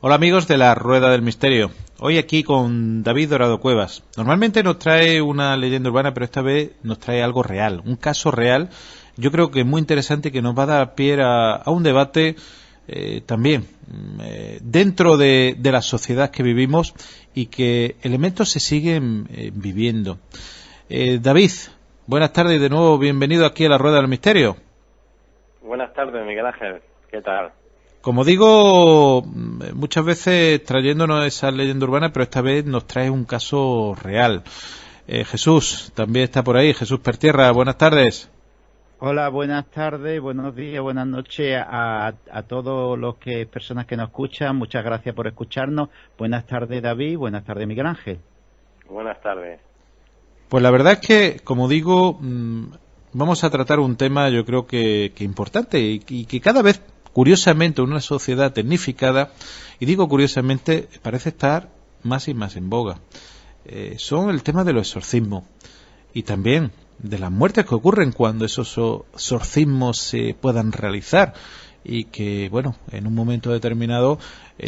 Hola amigos de la Rueda del Misterio. Hoy aquí con David Dorado Cuevas. Normalmente nos trae una leyenda urbana, pero esta vez nos trae algo real, un caso real. Yo creo que es muy interesante y que nos va a dar pie a un debate también dentro de la sociedad que vivimos y que elementos se siguen viviendo. David, buenas tardes y de nuevo bienvenido aquí a la Rueda del Misterio. Buenas tardes, Miguel Ángel. ¿Qué tal? Como digo, muchas veces trayéndonos esa leyenda urbana, pero esta vez nos trae un caso real. Jesús también está por ahí. Jesús Pertierra, buenas tardes. Hola, buenas tardes, buenos días, buenas noches a todos los personas que nos escuchan. Muchas gracias por escucharnos. Buenas tardes, David. Buenas tardes, Miguel Ángel. Buenas tardes. Pues la verdad es que, como digo, vamos a tratar un tema yo creo que importante y que cada vez, curiosamente, en una sociedad tecnificada, y digo curiosamente, parece estar más y más en boga. Son el tema de los exorcismos y también de las muertes que ocurren cuando esos exorcismos se puedan realizar y que, bueno, en un momento determinado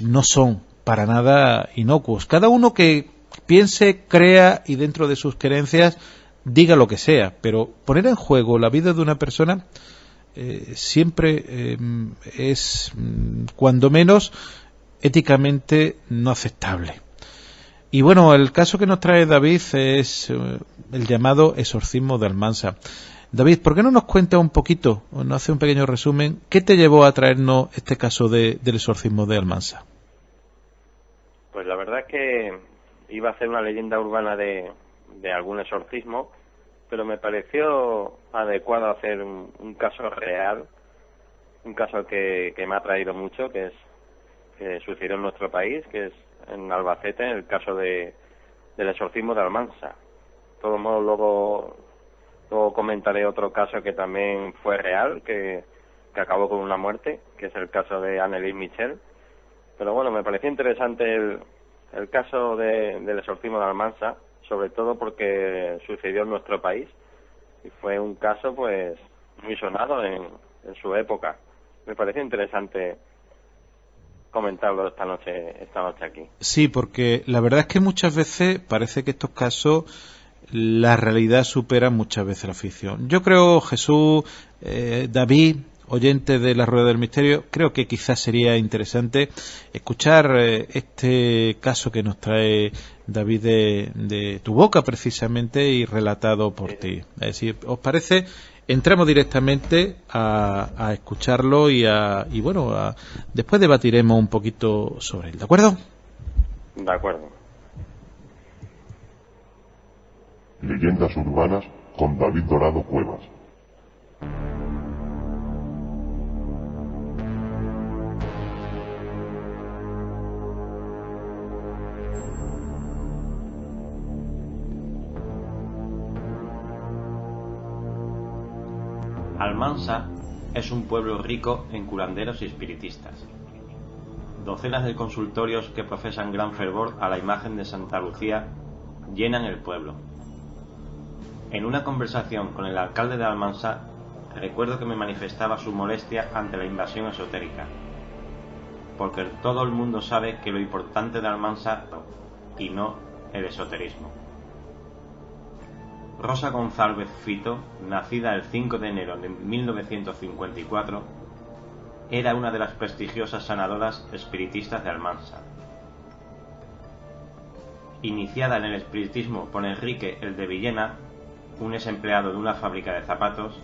no son para nada inocuos. Cada uno que piense, crea y dentro de sus creencias diga lo que sea, pero poner en juego la vida de una persona siempre es, cuando menos, éticamente no aceptable. Y bueno, el caso que nos trae David es el llamado exorcismo de Almansa. David, ¿por qué no nos cuenta un poquito, o nos hace un pequeño resumen, qué te llevó a traernos este caso del exorcismo de Almansa? Pues la verdad es que iba a hacer una leyenda urbana de algún exorcismo, pero me pareció adecuado hacer un caso real, un caso que me ha traído mucho, que sucedió en nuestro país, que es en Albacete, en el caso del exorcismo de Almansa. De todos modos, luego comentaré otro caso que también fue real, que acabó con una muerte, que es el caso de Anneliese Michel. Pero bueno, me pareció interesante el caso del exorcismo de Almansa, sobre todo porque sucedió en nuestro país y fue un caso pues muy sonado en su época. Me pareció interesante comentarlo esta noche aquí. Sí, porque la verdad es que muchas veces parece que estos casos, la realidad supera muchas veces la ficción. Yo creo, Jesús, David, oyente de la Rueda del Misterio, creo que quizás sería interesante escuchar este caso que nos trae David de tu boca precisamente y relatado por ti. Es decir, ¿os parece? Entramos directamente a escucharlo y bueno, después debatiremos un poquito sobre él, ¿de acuerdo? De acuerdo. Leyendas urbanas con David Dorado Cuevas. Almansa es un pueblo rico en curanderos y espiritistas. Docenas de consultorios que profesan gran fervor a la imagen de Santa Lucía llenan el pueblo. En una conversación con el alcalde de Almansa, recuerdo que me manifestaba su molestia ante la invasión esotérica, porque todo el mundo sabe que lo importante de Almansa y no el esoterismo. Rosa González Fito, nacida el 5 de enero de 1954, era una de las prestigiosas sanadoras espiritistas de Almansa. Iniciada en el espiritismo por Enrique el de Villena, un ex empleado de una fábrica de zapatos,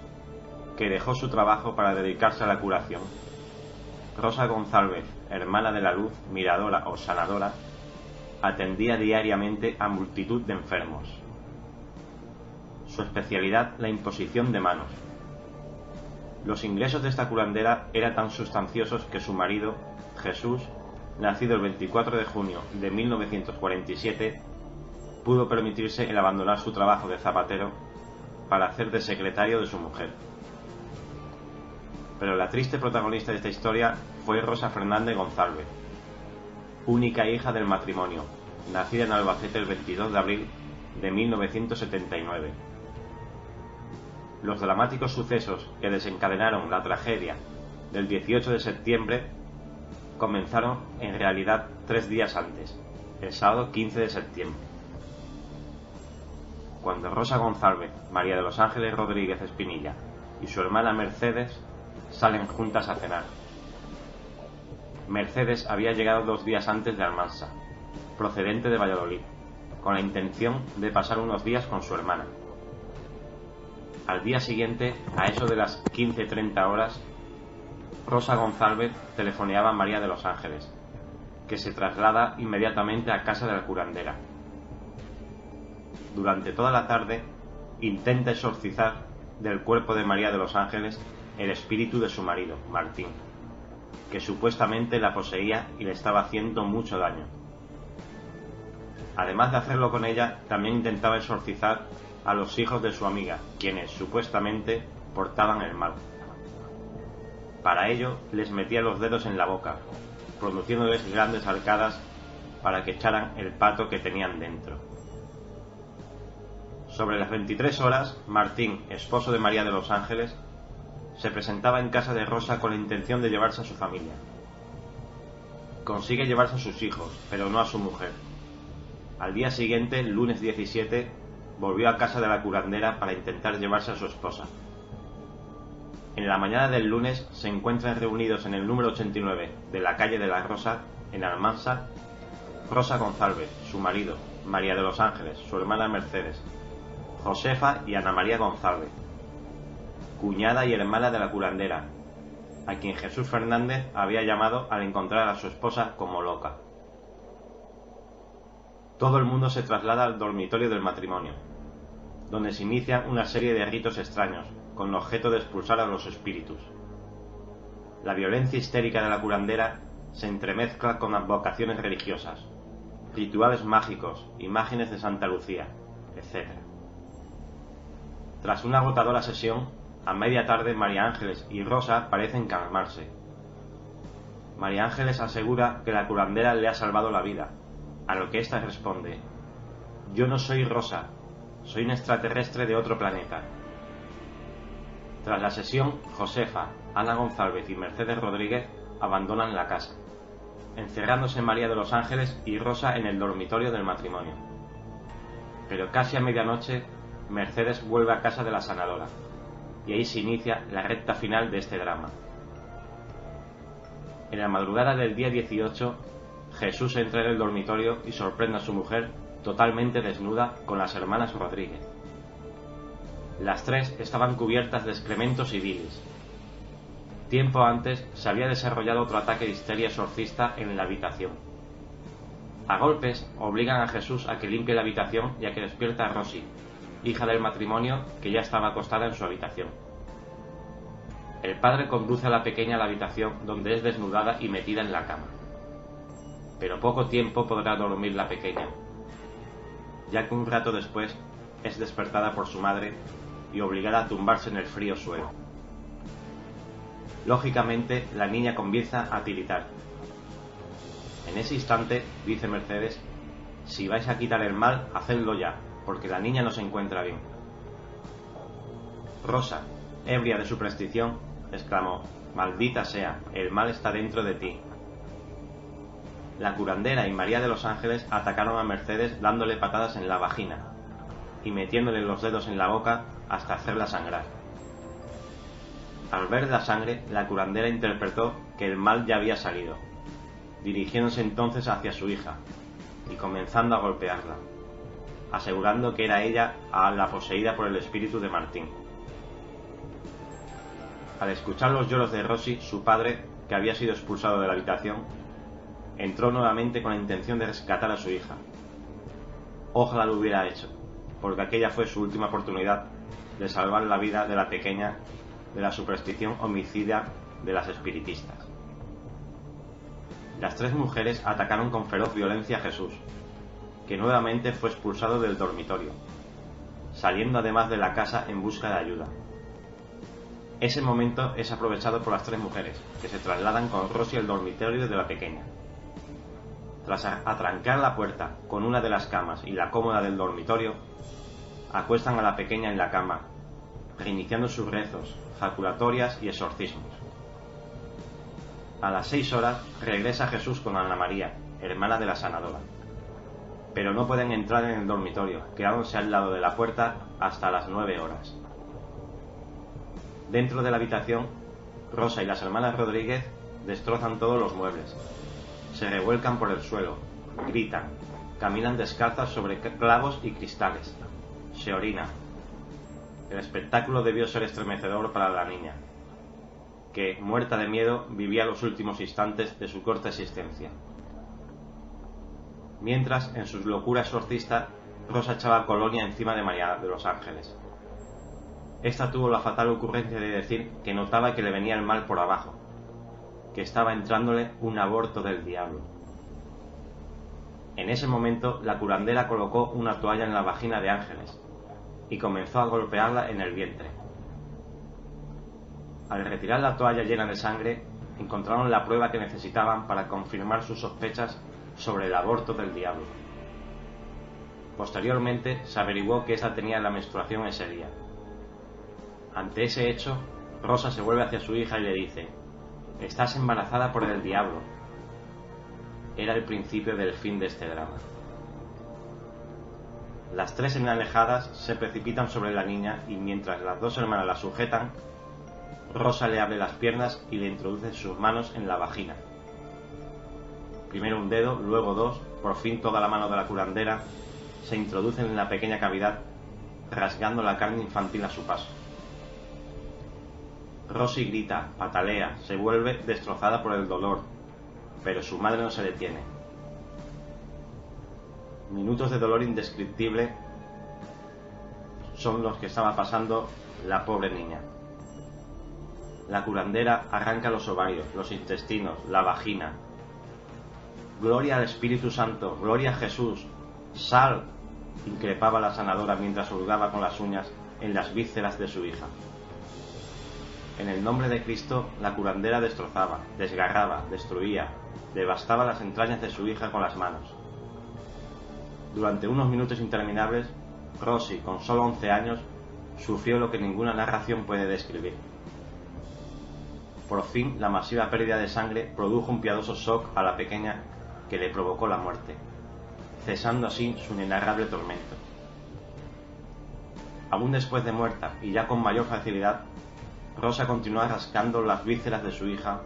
que dejó su trabajo para dedicarse a la curación, Rosa González, hermana de la luz, miradora o sanadora, atendía diariamente a multitud de enfermos. Su especialidad, la imposición de manos. Los ingresos de esta curandera eran tan sustanciosos que su marido, Jesús, nacido el 24 de junio de 1947, pudo permitirse el abandonar su trabajo de zapatero para hacer de secretario de su mujer. Pero la triste protagonista de esta historia fue Rosa Fernández González, única hija del matrimonio, nacida en Albacete el 22 de abril de 1979. Los dramáticos sucesos que desencadenaron la tragedia del 18 de septiembre comenzaron en realidad 3 días antes, el sábado 15 de septiembre, cuando Rosa González, María de los Ángeles Rodríguez Espinilla y su hermana Mercedes salen juntas a cenar. Mercedes había llegado 2 días antes de Almansa, procedente de Valladolid, con la intención de pasar unos días con su hermana. Al día siguiente, a eso de las 15:30 horas, Rosa González telefoneaba a María de los Ángeles, que se traslada inmediatamente a casa de la curandera. Durante toda la tarde intenta exorcizar del cuerpo de María de los Ángeles el espíritu de su marido, Martín, que supuestamente la poseía y le estaba haciendo mucho daño. Además de hacerlo con ella, también intentaba exorcizar a los hijos de su amiga, quienes supuestamente portaban el mal. Para ello les metía los dedos en la boca, produciéndoles grandes arcadas para que echaran el pato que tenían dentro. Sobre las 23 horas, Martín, esposo de María de los Ángeles, se presentaba en casa de Rosa con la intención de llevarse a su familia. Consigue llevarse a sus hijos, pero no a su mujer. Al día siguiente, el lunes 17, volvió a casa de la curandera para intentar llevarse a su esposa. En la mañana del lunes se encuentran reunidos en el número 89 de la calle de la Rosa, en Almansa, Rosa González, su marido, María de los Ángeles, su hermana Mercedes, Josefa y Ana María González, cuñada y hermana de la curandera, a quien Jesús Fernández había llamado al encontrar a su esposa como loca. Todo el mundo se traslada al dormitorio del matrimonio, donde se inician una serie de ritos extraños, con el objeto de expulsar a los espíritus. La violencia histérica de la curandera se entremezcla con advocaciones religiosas, rituales mágicos, imágenes de Santa Lucía, etc. Tras una agotadora sesión, a media tarde María Ángeles y Rosa parecen calmarse. María Ángeles asegura que la curandera le ha salvado la vida, a lo que ésta responde: «Yo no soy Rosa, soy un extraterrestre de otro planeta». Tras la sesión, Josefa, Ana González y Mercedes Rodríguez abandonan la casa, encerrándose María de los Ángeles y Rosa en el dormitorio del matrimonio. Pero casi a medianoche, Mercedes vuelve a casa de la sanadora, y ahí se inicia la recta final de este drama. En la madrugada del día 18, Jesús entra en el dormitorio y sorprende a su mujer totalmente desnuda con las hermanas Rodríguez. Las tres estaban cubiertas de excrementos y bilis. Tiempo antes se había desarrollado otro ataque de histeria exorcista en la habitación. A golpes obligan a Jesús a que limpie la habitación y a que despierta a Rosy, hija del matrimonio, que ya estaba acostada en su habitación. El padre conduce a la pequeña a la habitación, donde es desnudada y metida en la cama. Pero poco tiempo podrá dormir la pequeña, ya que un rato después es despertada por su madre y obligada a tumbarse en el frío suelo. Lógicamente, la niña comienza a tiritar. En ese instante, dice Mercedes: «Si vais a quitar el mal, hacedlo ya, porque la niña no se encuentra bien». Rosa, ebria de superstición, exclamó: «Maldita sea, el mal está dentro de ti». La curandera y María de los Ángeles atacaron a Mercedes dándole patadas en la vagina y metiéndole los dedos en la boca hasta hacerla sangrar. Al ver la sangre, la curandera interpretó que el mal ya había salido, dirigiéndose entonces hacia su hija y comenzando a golpearla, asegurando que era ella la poseída por el espíritu de Martín. Al escuchar los lloros de Rosy, su padre, que había sido expulsado de la habitación, entró nuevamente con la intención de rescatar a su hija. Ojalá lo hubiera hecho, porque aquella fue su última oportunidad de salvar la vida de la pequeña de la superstición homicida de las espiritistas. Las tres mujeres atacaron con feroz violencia a Jesús, que nuevamente fue expulsado del dormitorio, saliendo además de la casa en busca de ayuda. Ese momento es aprovechado por las tres mujeres, que se trasladan con Rosy al dormitorio de la pequeña. Tras atrancar la puerta con una de las camas y la cómoda del dormitorio, acuestan a la pequeña en la cama, reiniciando sus rezos, jaculatorias y exorcismos. A las 6 horas regresa Jesús con Ana María, hermana de la sanadora. Pero no pueden entrar en el dormitorio, quedándose al lado de la puerta hasta las 9 horas. Dentro de la habitación, Rosa y las hermanas Rodríguez destrozan todos los muebles. Se revuelcan por el suelo, gritan, caminan descalzas sobre clavos y cristales, se orinan. El espectáculo debió ser estremecedor para la niña, que, muerta de miedo, vivía los últimos instantes de su corta existencia. Mientras, en su locura exorcista, Rosa echaba colonia encima de María de los Ángeles. Esta tuvo la fatal ocurrencia de decir que notaba que le venía el mal por abajo, que estaba entrándole un aborto del diablo. En ese momento, la curandera colocó una toalla en la vagina de Ángeles y comenzó a golpearla en el vientre. Al retirar la toalla llena de sangre, encontraron la prueba que necesitaban para confirmar sus sospechas sobre el aborto del diablo. Posteriormente, se averiguó que ésta tenía la menstruación ese día. Ante ese hecho, Rosa se vuelve hacia su hija y le dice: «Estás embarazada por el diablo». Era el principio del fin de este drama. Las tres enalejadas se precipitan sobre la niña y mientras las dos hermanas la sujetan, Rosa le abre las piernas y le introduce sus manos en la vagina. Primero un dedo, luego dos, por fin toda la mano de la curandera se introducen en la pequeña cavidad, rasgando la carne infantil a su paso. Rosy grita, patalea, se vuelve destrozada por el dolor, pero su madre no se detiene. Minutos de dolor indescriptible son los que estaba pasando la pobre niña. La curandera arranca los ovarios, los intestinos, la vagina. «Gloria al Espíritu Santo, gloria a Jesús, sal», increpaba la sanadora mientras hurgaba con las uñas en las vísceras de su hija. En el nombre de Cristo, la curandera destrozaba, desgarraba, destruía, devastaba las entrañas de su hija con las manos. Durante unos minutos interminables, Rosy, con solo 11 años, sufrió lo que ninguna narración puede describir. Por fin, la masiva pérdida de sangre produjo un piadoso shock a la pequeña que le provocó la muerte, cesando así su inenarrable tormento. Aún después de muerta, y ya con mayor facilidad, Rosa continuó rascando las vísceras de su hija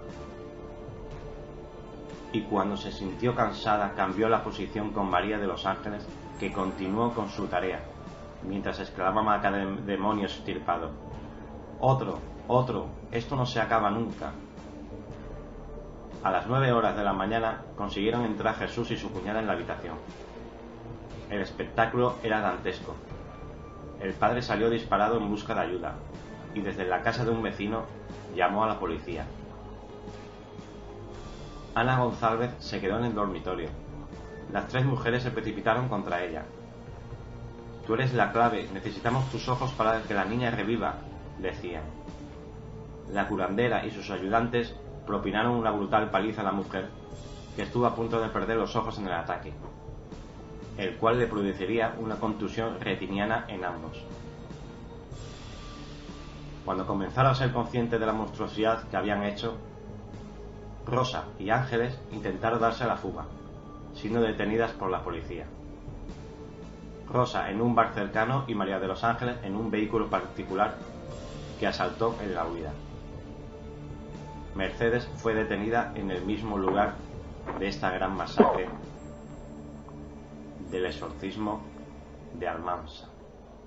y cuando se sintió cansada cambió la posición con María de los Ángeles, que continuó con su tarea, mientras exclamaba a cada demonio extirpado: «¡Otro! ¡Otro! ¡Esto no se acaba nunca!». A las 9 horas de la mañana consiguieron entrar Jesús y su cuñada en la habitación. El espectáculo era dantesco. El padre salió disparado en busca de ayuda y desde la casa de un vecino llamó a la policía. Ana González se quedó en el dormitorio. Las tres mujeres se precipitaron contra ella. «Tú eres la clave, necesitamos tus ojos para que la niña reviva», decían. La curandera y sus ayudantes propinaron una brutal paliza a la mujer, que estuvo a punto de perder los ojos en el ataque, el cual le produciría una contusión retiniana en ambos. Cuando comenzaron a ser conscientes de la monstruosidad que habían hecho, Rosa y Ángeles intentaron darse a la fuga, siendo detenidas por la policía. Rosa en un bar cercano y María de los Ángeles en un vehículo particular que asaltó en la huida. Mercedes fue detenida en el mismo lugar de esta gran masacre del exorcismo de Almansa.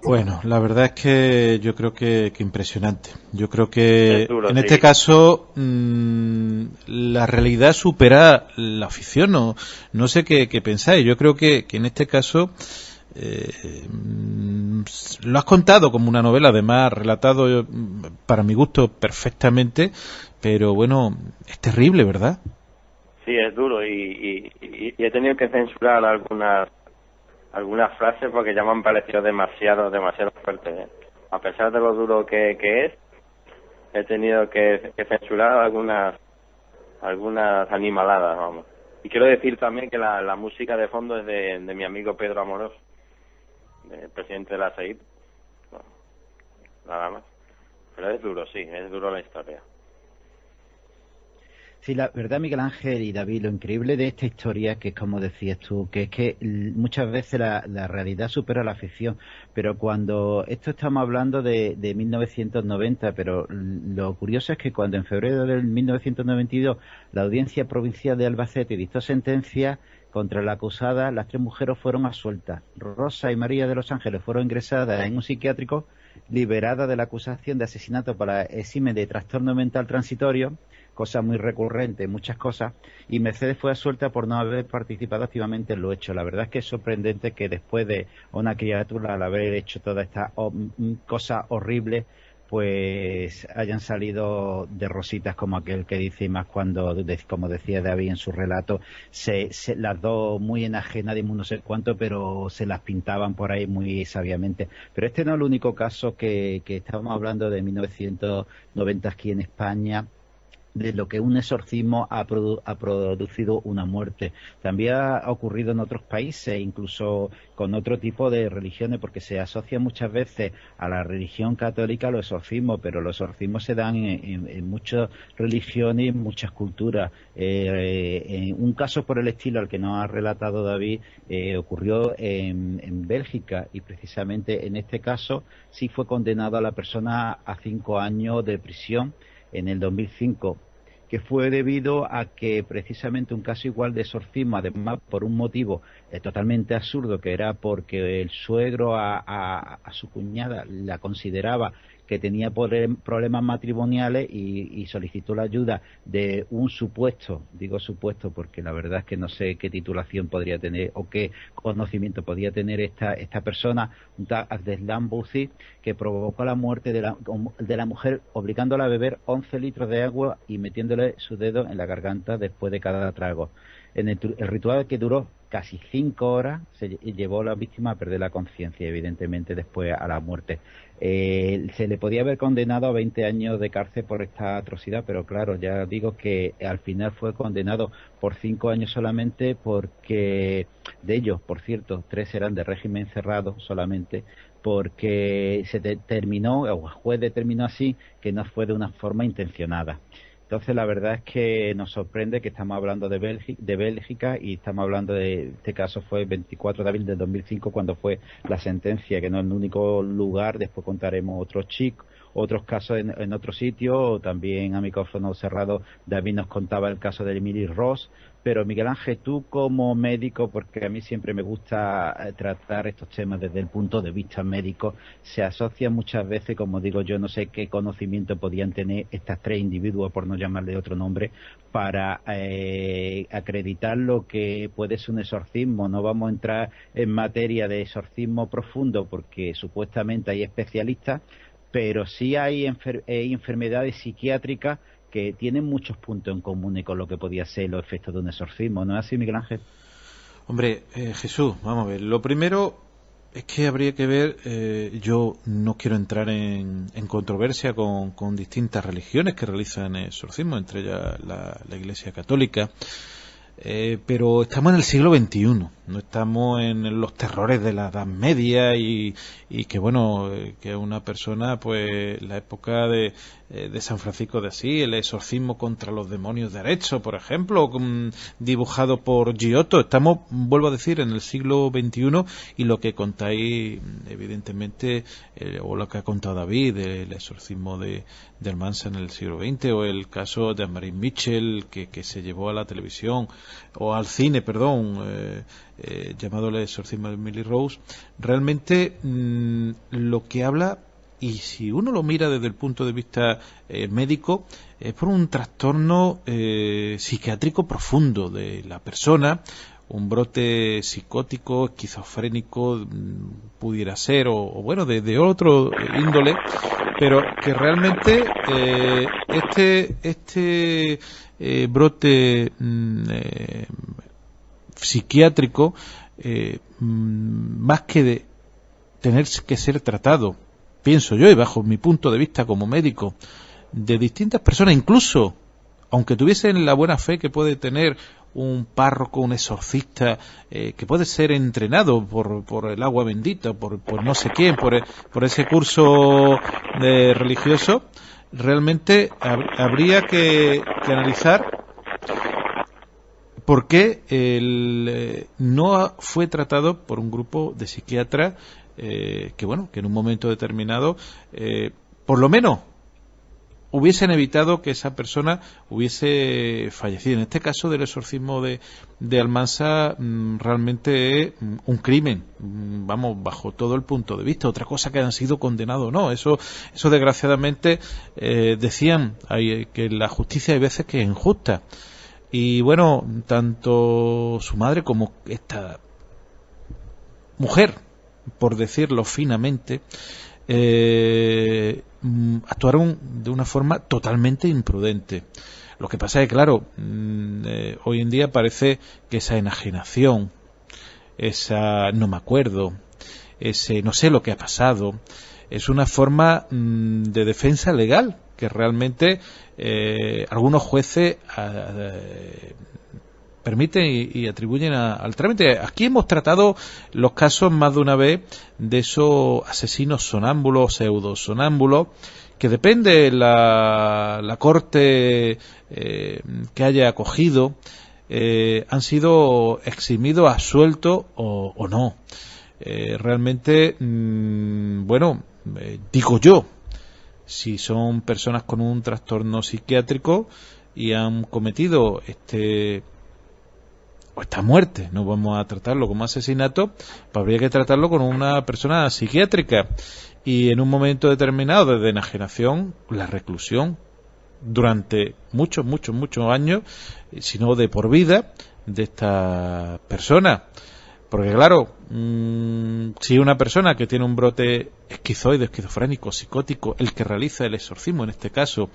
Bueno, la verdad es que yo creo que impresionante. Yo creo que duro, en sí. este caso la realidad supera la ficción. No sé qué pensáis. Yo creo que en este caso lo has contado como una novela, además relatado para mi gusto perfectamente, pero bueno, es terrible, ¿verdad? Sí, es duro y he tenido que censurar algunas frases porque ya me han parecido demasiado fuertes, ¿eh? A pesar de lo duro que es, he tenido que censurar algunas animaladas, vamos. Y quiero decir también que la música de fondo es de mi amigo Pedro Amorós, el presidente de la SEIP. Bueno, nada más. Pero es duro, sí, es duro la historia. Sí, la verdad, Miguel Ángel y David, lo increíble de esta historia, que es como decías tú, que es que muchas veces la realidad supera la ficción, pero cuando esto estamos hablando de 1990, pero lo curioso es que cuando en febrero del 1992 la Audiencia Provincial de Albacete dictó sentencia contra la acusada, las 3 mujeres fueron absueltas. Rosa y María de los Ángeles fueron ingresadas en un psiquiátrico, liberadas de la acusación de asesinato para exime de trastorno mental transitorio, cosa muy recurrente, muchas cosas, y Mercedes fue absuelta por no haber participado activamente en lo hecho. La verdad es que es sorprendente que después de una criatura, al haber hecho toda esta cosa horrible, pues hayan salido de rositas como aquel que dice, y más cuando, como decía David en su relato, las dos muy enajenas de no sé cuánto, pero se las pintaban por ahí muy sabiamente. Pero este no es el único caso que estábamos hablando de 1990 aquí en España, de lo que un exorcismo ha producido una muerte. También ha ocurrido en otros países, incluso con otro tipo de religiones, porque se asocia muchas veces a la religión católica los exorcismos, pero los exorcismos se dan en muchas religiones y en muchas culturas. En un caso por el estilo al que nos ha relatado David ocurrió en Bélgica, y precisamente en este caso sí fue condenado a la persona a 5 años de prisión en el 2005, que fue debido a que precisamente un caso igual de exorcismo, además por un motivo totalmente absurdo, que era porque el suegro a su cuñada la consideraba que tenía problemas matrimoniales y solicitó la ayuda de un supuesto, digo supuesto porque la verdad es que no sé qué titulación podría tener o qué conocimiento podía tener esta persona, un tal Abdeslam Bouzid, que provocó la muerte de la mujer obligándola a beber 11 litros de agua y metiéndole su dedo en la garganta después de cada trago. En el ritual, que duró casi 5 horas, se llevó a la víctima a perder la conciencia, evidentemente después a la muerte. Se le podía haber condenado a 20 años de cárcel por esta atrocidad, pero claro, ya digo que al final fue condenado por 5 años solamente, porque de ellos, por cierto, 3 eran de régimen cerrado solamente, porque se determinó, o el juez determinó así, que no fue de una forma intencionada. Entonces la verdad es que nos sorprende que estamos hablando de Bélgica y estamos hablando de este caso fue el 24 de abril de 2005 cuando fue la sentencia, que no es el único lugar. Después contaremos otros casos en otros sitios, también a micrófono cerrado David nos contaba el caso de Emily Ross. Pero Miguel Ángel, tú como médico, porque a mí siempre me gusta tratar estos temas desde el punto de vista médico, se asocia muchas veces, como digo yo, no sé qué conocimiento podían tener estas 3 individuos, por no llamarle otro nombre, para acreditar lo que puede ser un exorcismo. No vamos a entrar en materia de exorcismo profundo porque supuestamente hay especialistas, pero sí hay enfermedades psiquiátricas que tienen muchos puntos en común con lo que podía ser los efectos de un exorcismo. ¿No es así, Miguel Ángel? Hombre, Jesús, vamos a ver. Lo primero es que habría que ver, yo no quiero entrar en controversia con distintas religiones que realizan exorcismo, entre ellas la Iglesia Católica, pero estamos en el siglo XXI, no estamos en los terrores de la Edad Media y que bueno, que una persona, pues la época de San Francisco de Asís, el exorcismo contra los demonios de Arezzo, por ejemplo, dibujado por Giotto. Estamos, vuelvo a decir, en el siglo XXI, y lo que contáis, evidentemente, o lo que ha contado David, el exorcismo de Almansa en el siglo XX, o el caso de Anne-Marie Mitchell, que se llevó a la televisión, o al cine, perdón, llamado el exorcismo de Emily Rose, realmente lo que habla, y si uno lo mira desde el punto de vista médico, es por un trastorno psiquiátrico profundo de la persona, un brote psicótico, esquizofrénico, pudiera ser, o bueno, de otro índole, pero que realmente este brote psiquiátrico, más que de tener que ser tratado, pienso yo, y bajo mi punto de vista como médico, de distintas personas, incluso aunque tuviesen la buena fe que puede tener un párroco, un exorcista, que puede ser entrenado por el agua bendita, por no sé quién, por ese curso religioso, realmente habría que analizar por qué no fue tratado por un grupo de psiquiatras que en un momento determinado, por lo menos, hubiesen evitado que esa persona hubiese fallecido. En este caso del exorcismo de Almansa, realmente es un crimen, bajo todo el punto de vista. Otra cosa que han sido condenados o no, eso desgraciadamente, decían que la justicia hay veces que es injusta. Y tanto su madre como esta mujer, por decirlo finamente, actuaron de una forma totalmente imprudente. Lo que pasa es que, claro, hoy en día parece que esa enajenación, esa no me acuerdo, ese no sé lo que ha pasado, es una forma de defensa legal que realmente algunos jueces permiten y atribuyen al trámite. Aquí hemos tratado los casos más de una vez de esos asesinos sonámbulos, pseudo-sonámbulos, que depende la corte que haya acogido, han sido eximidos, absueltos o no. Realmente, digo yo, si son personas con un trastorno psiquiátrico y han cometido esta muerte, no vamos a tratarlo como asesinato, pues habría que tratarlo con una persona psiquiátrica y en un momento determinado de enajenación, la reclusión durante muchos años, si no de por vida, de esta persona. Porque claro, si una persona que tiene un brote esquizoide, esquizofrénico, psicótico, el que realiza el exorcismo, en este caso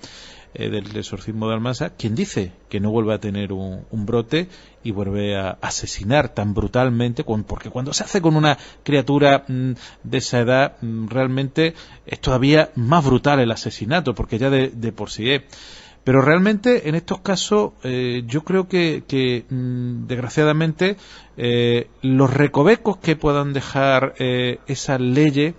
del exorcismo de Almansa, ¿quién dice que no vuelve a tener un brote y vuelve a asesinar tan brutalmente? Porque cuando se hace con una criatura de esa edad, realmente es todavía más brutal el asesinato, porque ya de por sí es. Pero realmente en estos casos yo creo que desgraciadamente los recovecos que puedan dejar esas leyes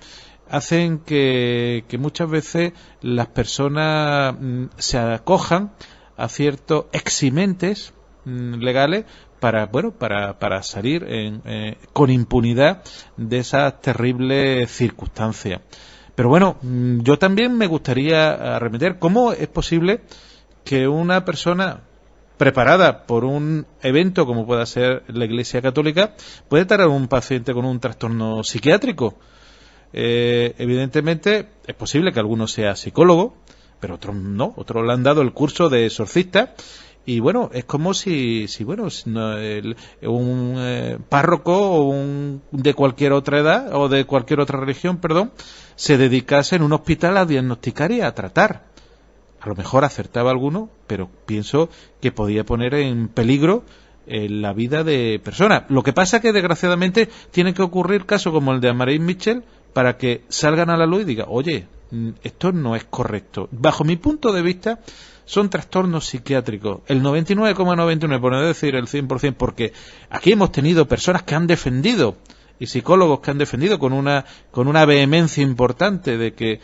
hacen que muchas veces las personas se acojan a ciertos eximentes legales para salir con impunidad de esas terribles circunstancias. Pero yo también me gustaría arremeter cómo es posible que una persona preparada por un evento como pueda ser la Iglesia Católica puede tratar a un paciente con un trastorno psiquiátrico. Evidentemente es posible que alguno sea psicólogo, pero otros no, otros le han dado el curso de exorcista y es como si un párroco de cualquier otra edad o de cualquier otra religión, se dedicase en un hospital a diagnosticar y a tratar. A lo mejor acertaba alguno, pero pienso que podía poner en peligro la vida de personas. Lo que pasa es que desgraciadamente tienen que ocurrir casos como el de Anne-Marie Michel para que salgan a la luz y digan, oye, esto no es correcto. Bajo mi punto de vista, son trastornos psiquiátricos. El 99,99, por no decir el 100%, porque aquí hemos tenido personas que han defendido y psicólogos que han defendido con una vehemencia importante de que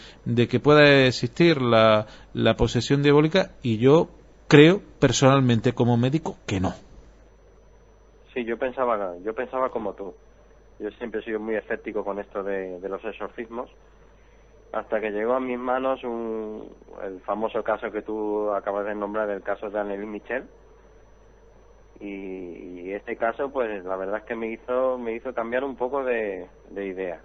pueda existir la posesión diabólica, y yo creo personalmente como médico que no. Sí, yo pensaba como tú. Yo siempre he sido muy escéptico con esto de los exorcismos, hasta que llegó a mis manos el famoso caso que tú acabas de nombrar, el caso de Anne-Marie Michel. Y este caso, pues la verdad es que me hizo cambiar un poco de idea.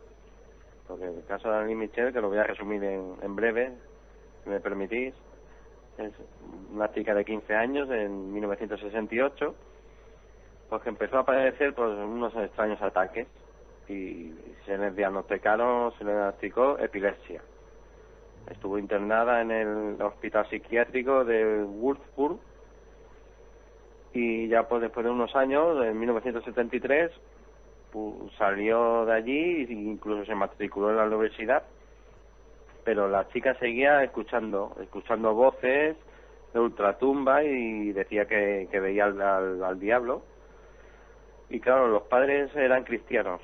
Porque el caso de Anne-Marie Michel, que lo voy a resumir en breve, si me permitís, es una chica de 15 años en 1968, pues que empezó a padecer unos extraños ataques y se le diagnosticó epilepsia. Estuvo internada en el hospital psiquiátrico de Würzburg. Y ya después de unos años, en 1973, salió de allí e incluso se matriculó en la universidad. Pero la chica seguía escuchando voces de ultratumba y decía que veía al diablo. Y claro, los padres eran cristianos.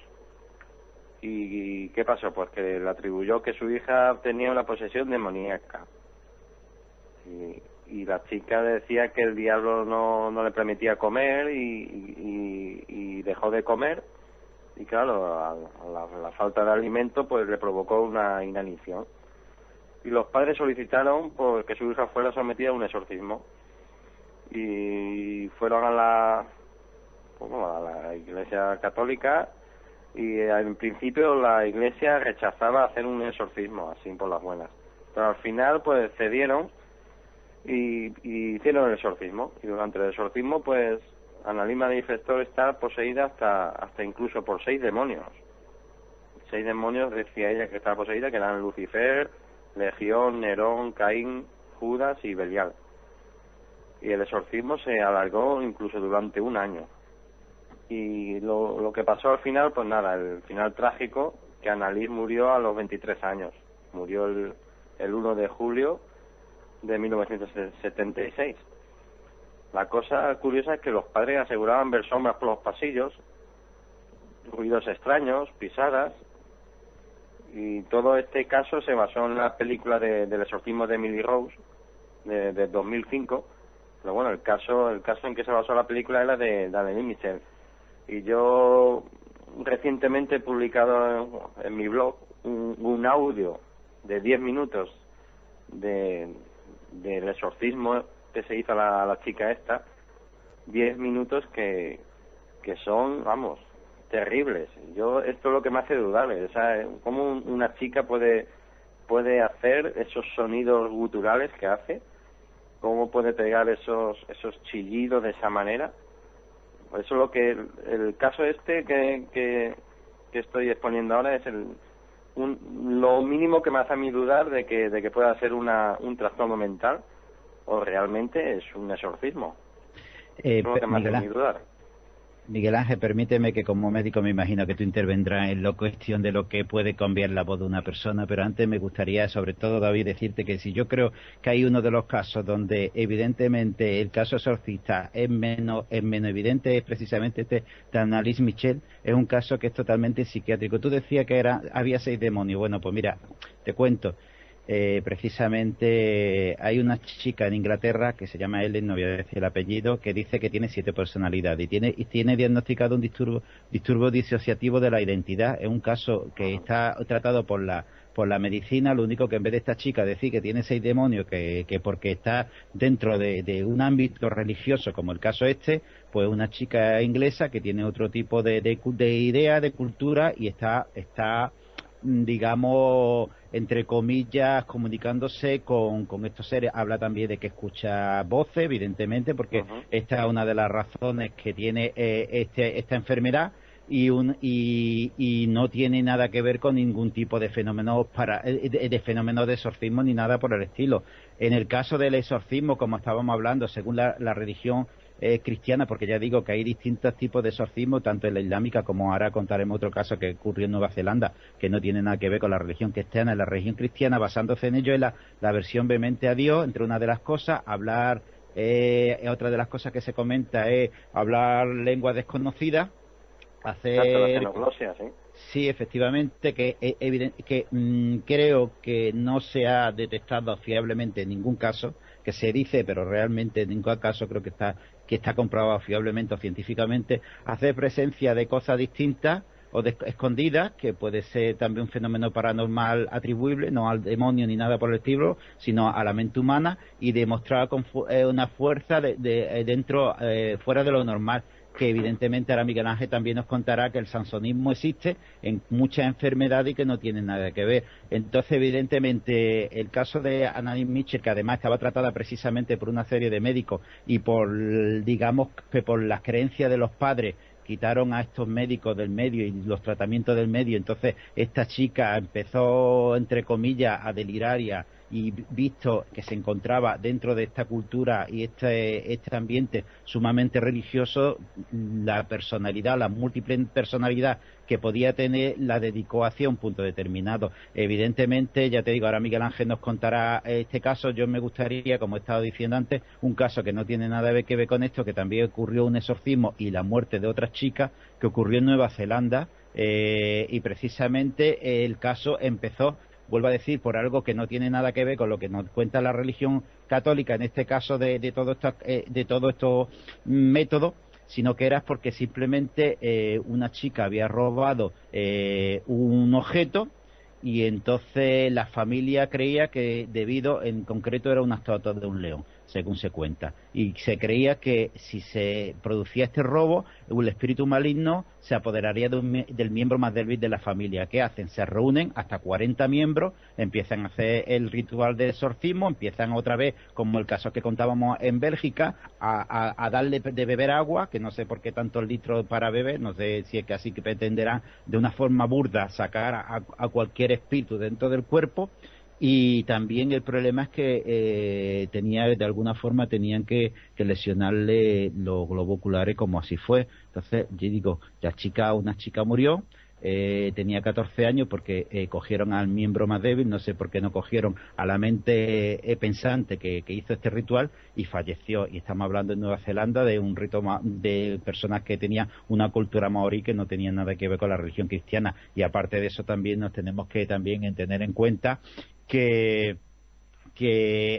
¿Y qué pasó? Pues que le atribuyó que su hija tenía una posesión demoníaca. y la chica decía que el diablo no le permitía comer y dejó de comer, y claro, a la falta de alimento pues le provocó una inanición, y los padres solicitaron pues que su hija fuera sometida a un exorcismo, y fueron a la Iglesia Católica, y en principio la Iglesia rechazaba hacer un exorcismo así por las buenas, pero al final pues cedieron y hicieron el exorcismo, y durante el exorcismo pues Annalise manifestó estar poseída hasta incluso por 6 demonios. 6 demonios decía ella que estaba poseída, que eran Lucifer, Legión, Nerón, Caín, Judas y Belial. Y el exorcismo se alargó incluso durante 1 año. Y lo que pasó al final, pues nada, el final trágico, que Annalise murió a los 23 años. Murió el 1 de julio de 1976. La cosa curiosa es que los padres aseguraban ver sombras por los pasillos, ruidos extraños, pisadas, y todo este caso se basó en la película del exorcismo de Emily Rose de 2005. Pero bueno, el caso en que se basó la película era de Annalise Michel. Y yo recientemente he publicado en mi blog un audio de 10 minutos del exorcismo que se hizo a la chica esta. 10 minutos que son, vamos, terribles. Esto es lo que me hace dudar, o sea, cómo una chica puede hacer esos sonidos guturales que hace, cómo puede pegar esos chillidos de esa manera. Eso es lo que el caso este que estoy exponiendo ahora es lo mínimo que me hace a mí dudar de que pueda ser un trastorno mental o realmente es un exorcismo. Es lo que me hace a mí dudar. Miguel Ángel, permíteme que como médico me imagino que tú intervendrás en la cuestión de lo que puede cambiar la voz de una persona, pero antes me gustaría, sobre todo, David, decirte que si yo creo que hay uno de los casos donde evidentemente el caso exorcista es menos evidente, es precisamente este de Annalise Michel, es un caso que es totalmente psiquiátrico. Tú decías que había 6 demonios. Bueno, pues mira, te cuento. Precisamente hay una chica en Inglaterra que se llama Ellen, no voy a decir el apellido, que dice que tiene 7 personalidades y tiene diagnosticado un disturbo disociativo de la identidad. Es un caso que está tratado por la medicina. Lo único que en vez de esta chica decir que tiene 6 demonios, que porque está dentro de un ámbito religioso como el caso este, pues una chica inglesa que tiene otro tipo de idea, de cultura, y está digamos, entre comillas, comunicándose con estos seres. Habla también de que escucha voces, evidentemente, porque esta es una de las razones que tiene esta enfermedad, y no tiene nada que ver con ningún tipo de fenómenos de exorcismo ni nada por el estilo. En el caso del exorcismo, como estábamos hablando, según la religión cristiana, porque ya digo que hay distintos tipos de exorcismo, tanto en la islámica como ahora contaremos otro caso que ocurrió en Nueva Zelanda, que no tiene nada que ver con la religión cristiana. En la religión cristiana, basándose en ello, es la versión vehemente a Dios, entre una de las cosas, hablar, otra de las cosas que se comenta es hablar lenguas desconocidas, hacer... La xenoglosia, sí. Sí, efectivamente, creo que no se ha detectado fiablemente en ningún caso, que se dice, pero realmente en ningún caso creo que está comprobado fiablemente o científicamente, hacer presencia de cosas distintas o escondidas, que puede ser también un fenómeno paranormal atribuible, no al demonio ni nada por el estilo, sino a la mente humana, y demostrar con una fuerza dentro, fuera de lo normal, que evidentemente ahora Miguel Ángel también nos contará que el sansonismo existe en muchas enfermedades y que no tiene nada que ver. Entonces, evidentemente, el caso de Annalise Michel, que además estaba tratada precisamente por una serie de médicos y digamos que por las creencias de los padres, quitaron a estos médicos del medio y los tratamientos del medio. Entonces esta chica empezó, entre comillas, a delirar y visto que se encontraba dentro de esta cultura y este ambiente sumamente religioso, la personalidad, la múltiple personalidad que podía tener, la dedicó hacia un punto determinado. Evidentemente, ya te digo, ahora Miguel Ángel nos contará este caso. Yo me gustaría, como he estado diciendo antes, un caso que no tiene nada que ver con esto, que también ocurrió un exorcismo y la muerte de otras chicas, que ocurrió en Nueva Zelanda, y precisamente el caso empezó vuelvo a decir, por algo que no tiene nada que ver con lo que nos cuenta la religión católica, en este caso de todos estos métodos, sino que era porque simplemente una chica había robado un objeto, y entonces la familia creía que debido, en concreto era una estatua de un león, según se cuenta, y se creía que si se producía este robo, el espíritu maligno se apoderaría del miembro más débil de la familia. ¿Qué hacen? Se reúnen hasta 40 miembros, empiezan a hacer el ritual de exorcismo, empiezan otra vez, como el caso que contábamos en Bélgica, a darle de beber agua, que no sé por qué tantos litros para beber, no sé si es que así que pretenderán de una forma burda sacar a cualquier espíritu dentro del cuerpo. Y también el problema es que de alguna forma tenían que lesionarle los globos oculares, como así fue. Entonces, yo digo, una chica murió, tenía 14 años porque cogieron al miembro más débil, no sé por qué no cogieron a la mente pensante que hizo este ritual, y falleció. Y estamos hablando en Nueva Zelanda de un rito de personas que tenían una cultura maorí que no tenía nada que ver con la religión cristiana. Y aparte de eso también nos tenemos que también tener en cuenta que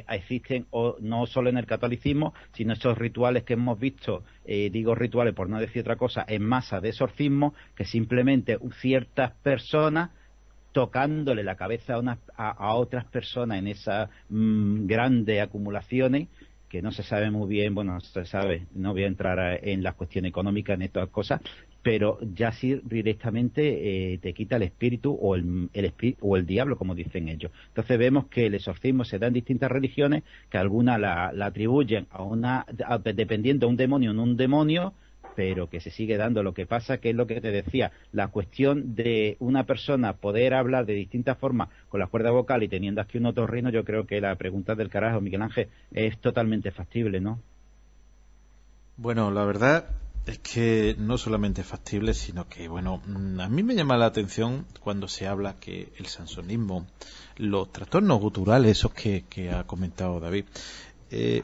existen, no solo en el catolicismo, sino estos rituales que hemos visto, digo rituales por no decir otra cosa, en masa de exorcismo, que simplemente ciertas personas tocándole la cabeza a otras personas en esas grandes acumulaciones, que no se sabe muy bien, bueno, se sabe, no voy a entrar en las cuestiones económicas, en estas cosas, pero ya sí directamente te quita el espíritu o el diablo, como dicen ellos. Entonces vemos que el exorcismo se da en distintas religiones, que algunas la atribuyen dependiendo de un demonio o no un demonio, pero que se sigue dando. Lo que pasa que es lo que te decía, la cuestión de una persona poder hablar de distintas formas con las cuerdas vocales y teniendo aquí un otorrino, yo creo que la pregunta del carajo, Miguel Ángel, es totalmente factible, ¿no? Bueno, la verdad es que no solamente es factible, sino que, bueno, a mí me llama la atención cuando se habla que el sansonismo, los trastornos guturales, esos que ha comentado David,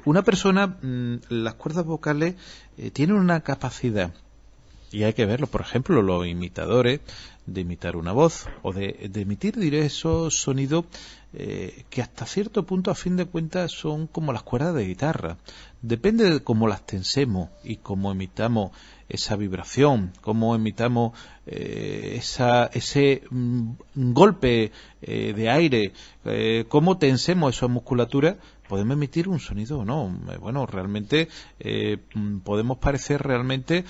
una persona, las cuerdas vocales tienen una capacidad, y hay que verlo, por ejemplo, los imitadores, de imitar una voz o de emitir, diré, esos sonidos que hasta cierto punto, a fin de cuentas, son como las cuerdas de guitarra. Depende de cómo las tensemos y cómo emitamos esa vibración, cómo emitamos ese golpe de aire, cómo tensemos esa musculatura, podemos emitir un sonido o no. Bueno, realmente podemos parecer realmente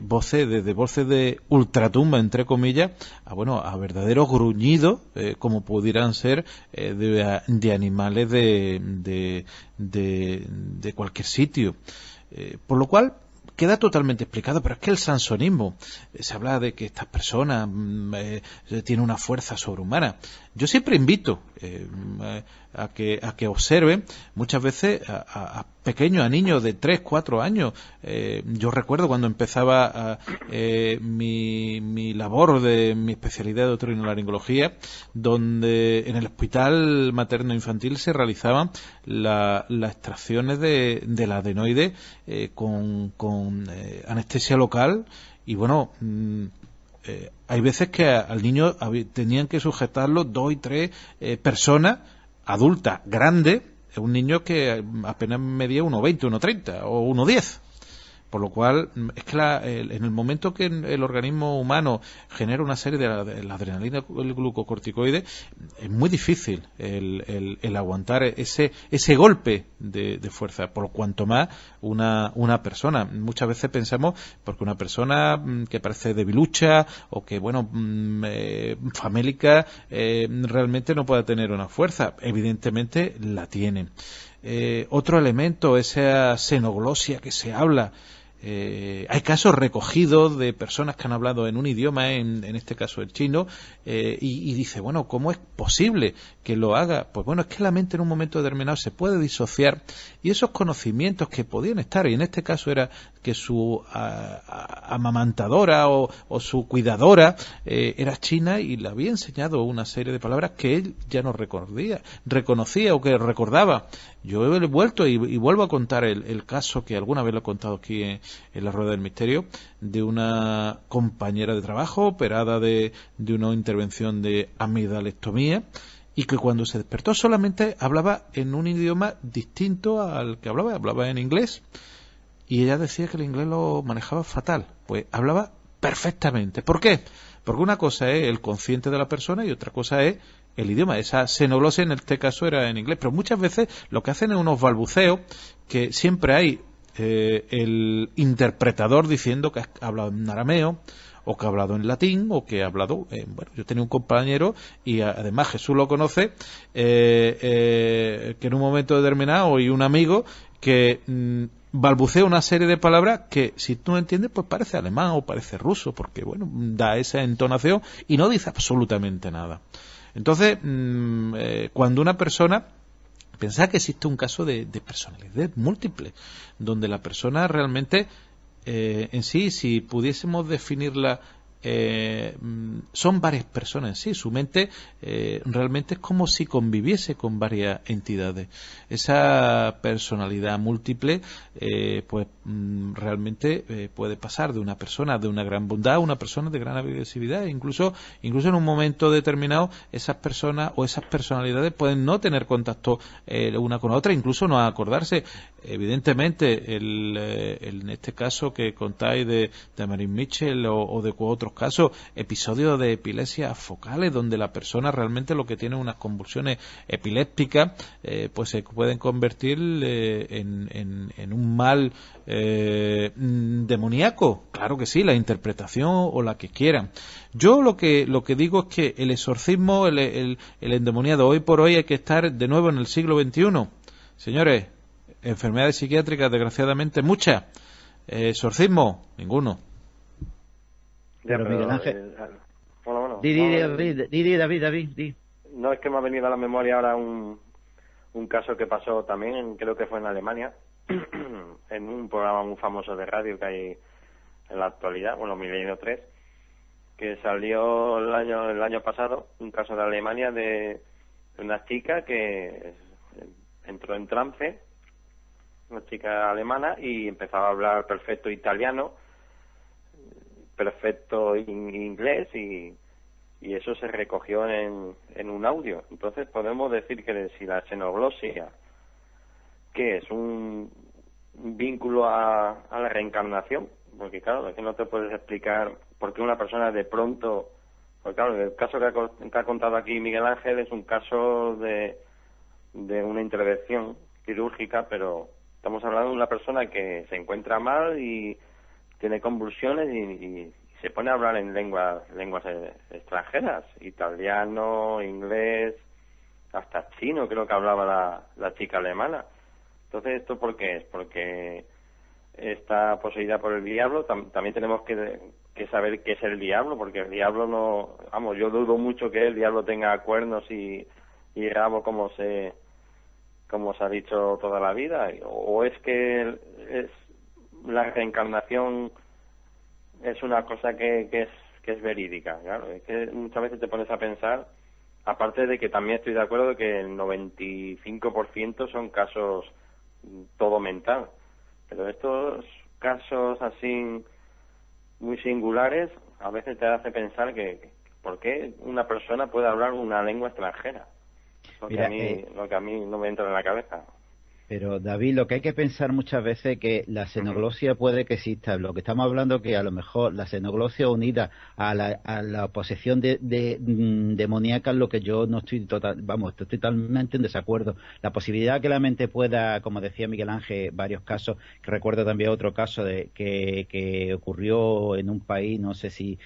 voces de ultratumba, entre comillas, a verdaderos gruñidos, como pudieran ser de animales de cualquier sitio. Por lo cual queda totalmente explicado, pero es que el sansonismo, se habla de que estas personas tienen una fuerza sobrehumana. Yo siempre invito a que observen muchas veces a pequeños, a niños de 3, 4 años. Yo recuerdo cuando empezaba mi labor de mi especialidad de otorrinolaringología, donde en el hospital materno infantil se realizaban las extracciones del adenoide con anestesia local, y bueno, hay veces que al niño tenían que sujetarlo 2 y 3 personas adultas grandes, un niño que apenas medía 1,20, 1,30 o 1,10. Por lo cual, es que en el momento que el organismo humano genera una serie de la adrenalina, el glucocorticoide, es muy difícil el aguantar ese golpe de fuerza, por cuanto más una persona. Muchas veces pensamos, porque una persona que parece debilucha o que, famélica, realmente no puede tener una fuerza. Evidentemente la tiene. Otro elemento, esa xenoglosia que se habla. Hay casos recogidos de personas que han hablado en un idioma, en este caso el chino, y dice, bueno, ¿cómo es posible que lo haga? Pues bueno, es que la mente en un momento determinado se puede disociar, y esos conocimientos que podían estar, y en este caso era que su amamantadora o su cuidadora era china y le había enseñado una serie de palabras que él ya no reconocía o que recordaba. Yo he vuelto y vuelvo a contar el caso que alguna vez lo he contado aquí en la Rueda del Misterio, de una compañera de trabajo operada de una intervención de amidalectomía, y que cuando se despertó solamente hablaba en un idioma distinto al que hablaba en inglés, y ella decía que el inglés lo manejaba fatal. Pues hablaba perfectamente. ¿Por qué? Porque una cosa es el consciente de la persona y otra cosa es el idioma. Esa xenoglosia en este caso era en inglés, pero muchas veces lo que hacen es unos balbuceos que siempre hay el interpretador diciendo que ha hablado en arameo o que ha hablado en latín o que ha hablado bueno, yo tenía un compañero y además Jesús lo conoce que en un momento determinado, y un amigo que balbucea una serie de palabras que si tú no entiendes pues parece alemán o parece ruso, porque bueno, da esa entonación y no dice absolutamente nada. Entonces cuando una persona pensaba que existe un caso de personalidad múltiple, donde la persona realmente en sí, si pudiésemos definirla, son varias personas en sí. Su mente realmente es como si conviviese con varias entidades. Esa personalidad múltiple pues realmente puede pasar de una persona de una gran bondad a una persona de gran agresividad. Incluso en un momento determinado esas personas o esas personalidades pueden no tener contacto una con la otra, incluso no acordarse. Evidentemente en este caso que contáis de Marin Mitchell o de otros casos, episodios de epilepsia focales donde la persona realmente lo que tiene unas convulsiones epilépticas pues se pueden convertir en un mal demoníaco. Claro que sí, la interpretación o la que quieran. Yo lo que digo es que el exorcismo, el endemoniado, hoy por hoy hay que estar de nuevo en el siglo XXI. Señores, enfermedades psiquiátricas desgraciadamente muchas, exorcismo ninguno. Pero Miguel Ángel, bueno, David. No, es que me ha venido a la memoria ahora un caso que pasó también, creo que fue en Alemania, en un programa muy famoso de radio que hay en la actualidad, bueno, Milenio 3, que salió el año pasado, un caso de Alemania de una chica que entró en trance, una chica alemana, y empezaba a hablar perfecto italiano, perfecto inglés, y eso se recogió en un audio. Entonces podemos decir que si la xenoglosia, que es un vínculo a la reencarnación, porque claro, es que no te puedes explicar por qué una persona de pronto, porque claro, el caso que ha contado aquí Miguel Ángel es un caso de una intervención quirúrgica, pero estamos hablando de una persona que se encuentra mal y tiene convulsiones y se pone a hablar en lenguas extranjeras, italiano, inglés, hasta chino creo que hablaba la chica alemana. Entonces, ¿esto por qué es? Porque está poseída por el diablo. También tenemos que saber qué es el diablo, porque el diablo no... Vamos, yo dudo mucho que el diablo tenga cuernos y rabo como se ha dicho toda la vida, o es que la reencarnación es una cosa que es verídica. Claro, es que muchas veces te pones a pensar, aparte de que también estoy de acuerdo de que el 95% son casos todo mental, pero estos casos así muy singulares a veces te hace pensar que ¿por qué una persona puede hablar una lengua extranjera? Lo que a mí no me entra en la cabeza. Pero David, lo que hay que pensar muchas veces es que la xenoglosia puede que exista. Lo que estamos hablando que a lo mejor la xenoglosia unida a la posesión demoníaca es lo que yo no estoy estoy totalmente en desacuerdo. La posibilidad que la mente pueda, como decía Miguel Ángel, varios casos, que recuerdo también otro caso de que ocurrió en un país, no sé si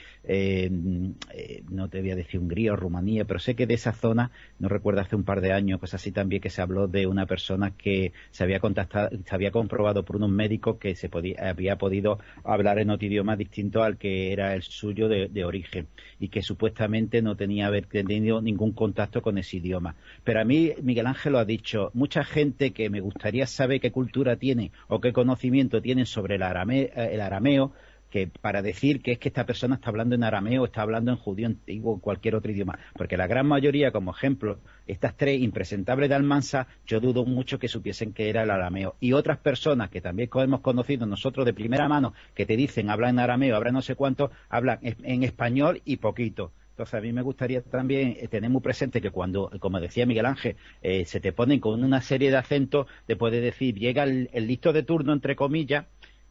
no te voy a decir Hungría o Rumanía, pero sé que de esa zona, no recuerdo, hace un par de años, pues así también, que se habló de una persona que se había comprobado por unos médicos que había podido hablar en otro idioma distinto al que era el suyo de origen, y que supuestamente no tenía haber tenido ningún contacto con ese idioma. Pero a mí, Miguel Ángel lo ha dicho, mucha gente que me gustaría saber qué cultura tiene o qué conocimiento tienen sobre el arameo, que para decir que es que esta persona está hablando en arameo, está hablando en judío antiguo o cualquier otro idioma, porque la gran mayoría, como ejemplo, estas tres impresentables de Almansa, yo dudo mucho que supiesen que era el arameo. Y otras personas que también hemos conocido nosotros de primera mano, que te dicen, hablan en arameo, hablan no sé cuánto, hablan en español y poquito. Entonces, a mí me gustaría también tener muy presente que cuando, como decía Miguel Ángel, se te ponen con una serie de acentos, te puede decir, llega el listo de turno, entre comillas.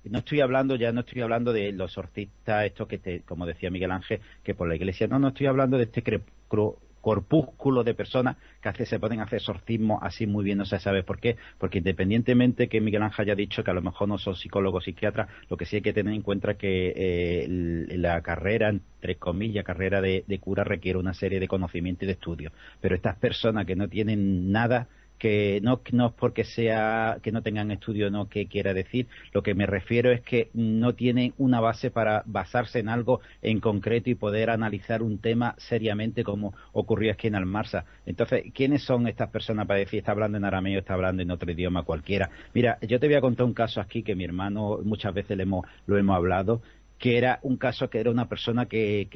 No estoy hablando de los exorcistas, estos como decía Miguel Ángel, que por la iglesia, no estoy hablando de este corpúsculo de personas que se pueden hacer exorcismos así muy bien, no se sabe por qué, porque independientemente que Miguel Ángel haya dicho que a lo mejor no son psicólogos, psiquiatras, lo que sí hay que tener en cuenta es que la carrera, entre comillas, carrera de cura requiere una serie de conocimientos y de estudios, pero estas personas que no tienen nada, que no es porque sea que no tengan estudio, no que quiera decir, lo que me refiero es que no tienen una base para basarse en algo en concreto y poder analizar un tema seriamente como ocurrió aquí en Almarsa. Entonces, ¿quiénes son estas personas para decir está hablando en arameo, está hablando en otro idioma cualquiera? Mira, yo te voy a contar un caso aquí que mi hermano muchas veces lo hemos hablado, que era un caso que era una persona que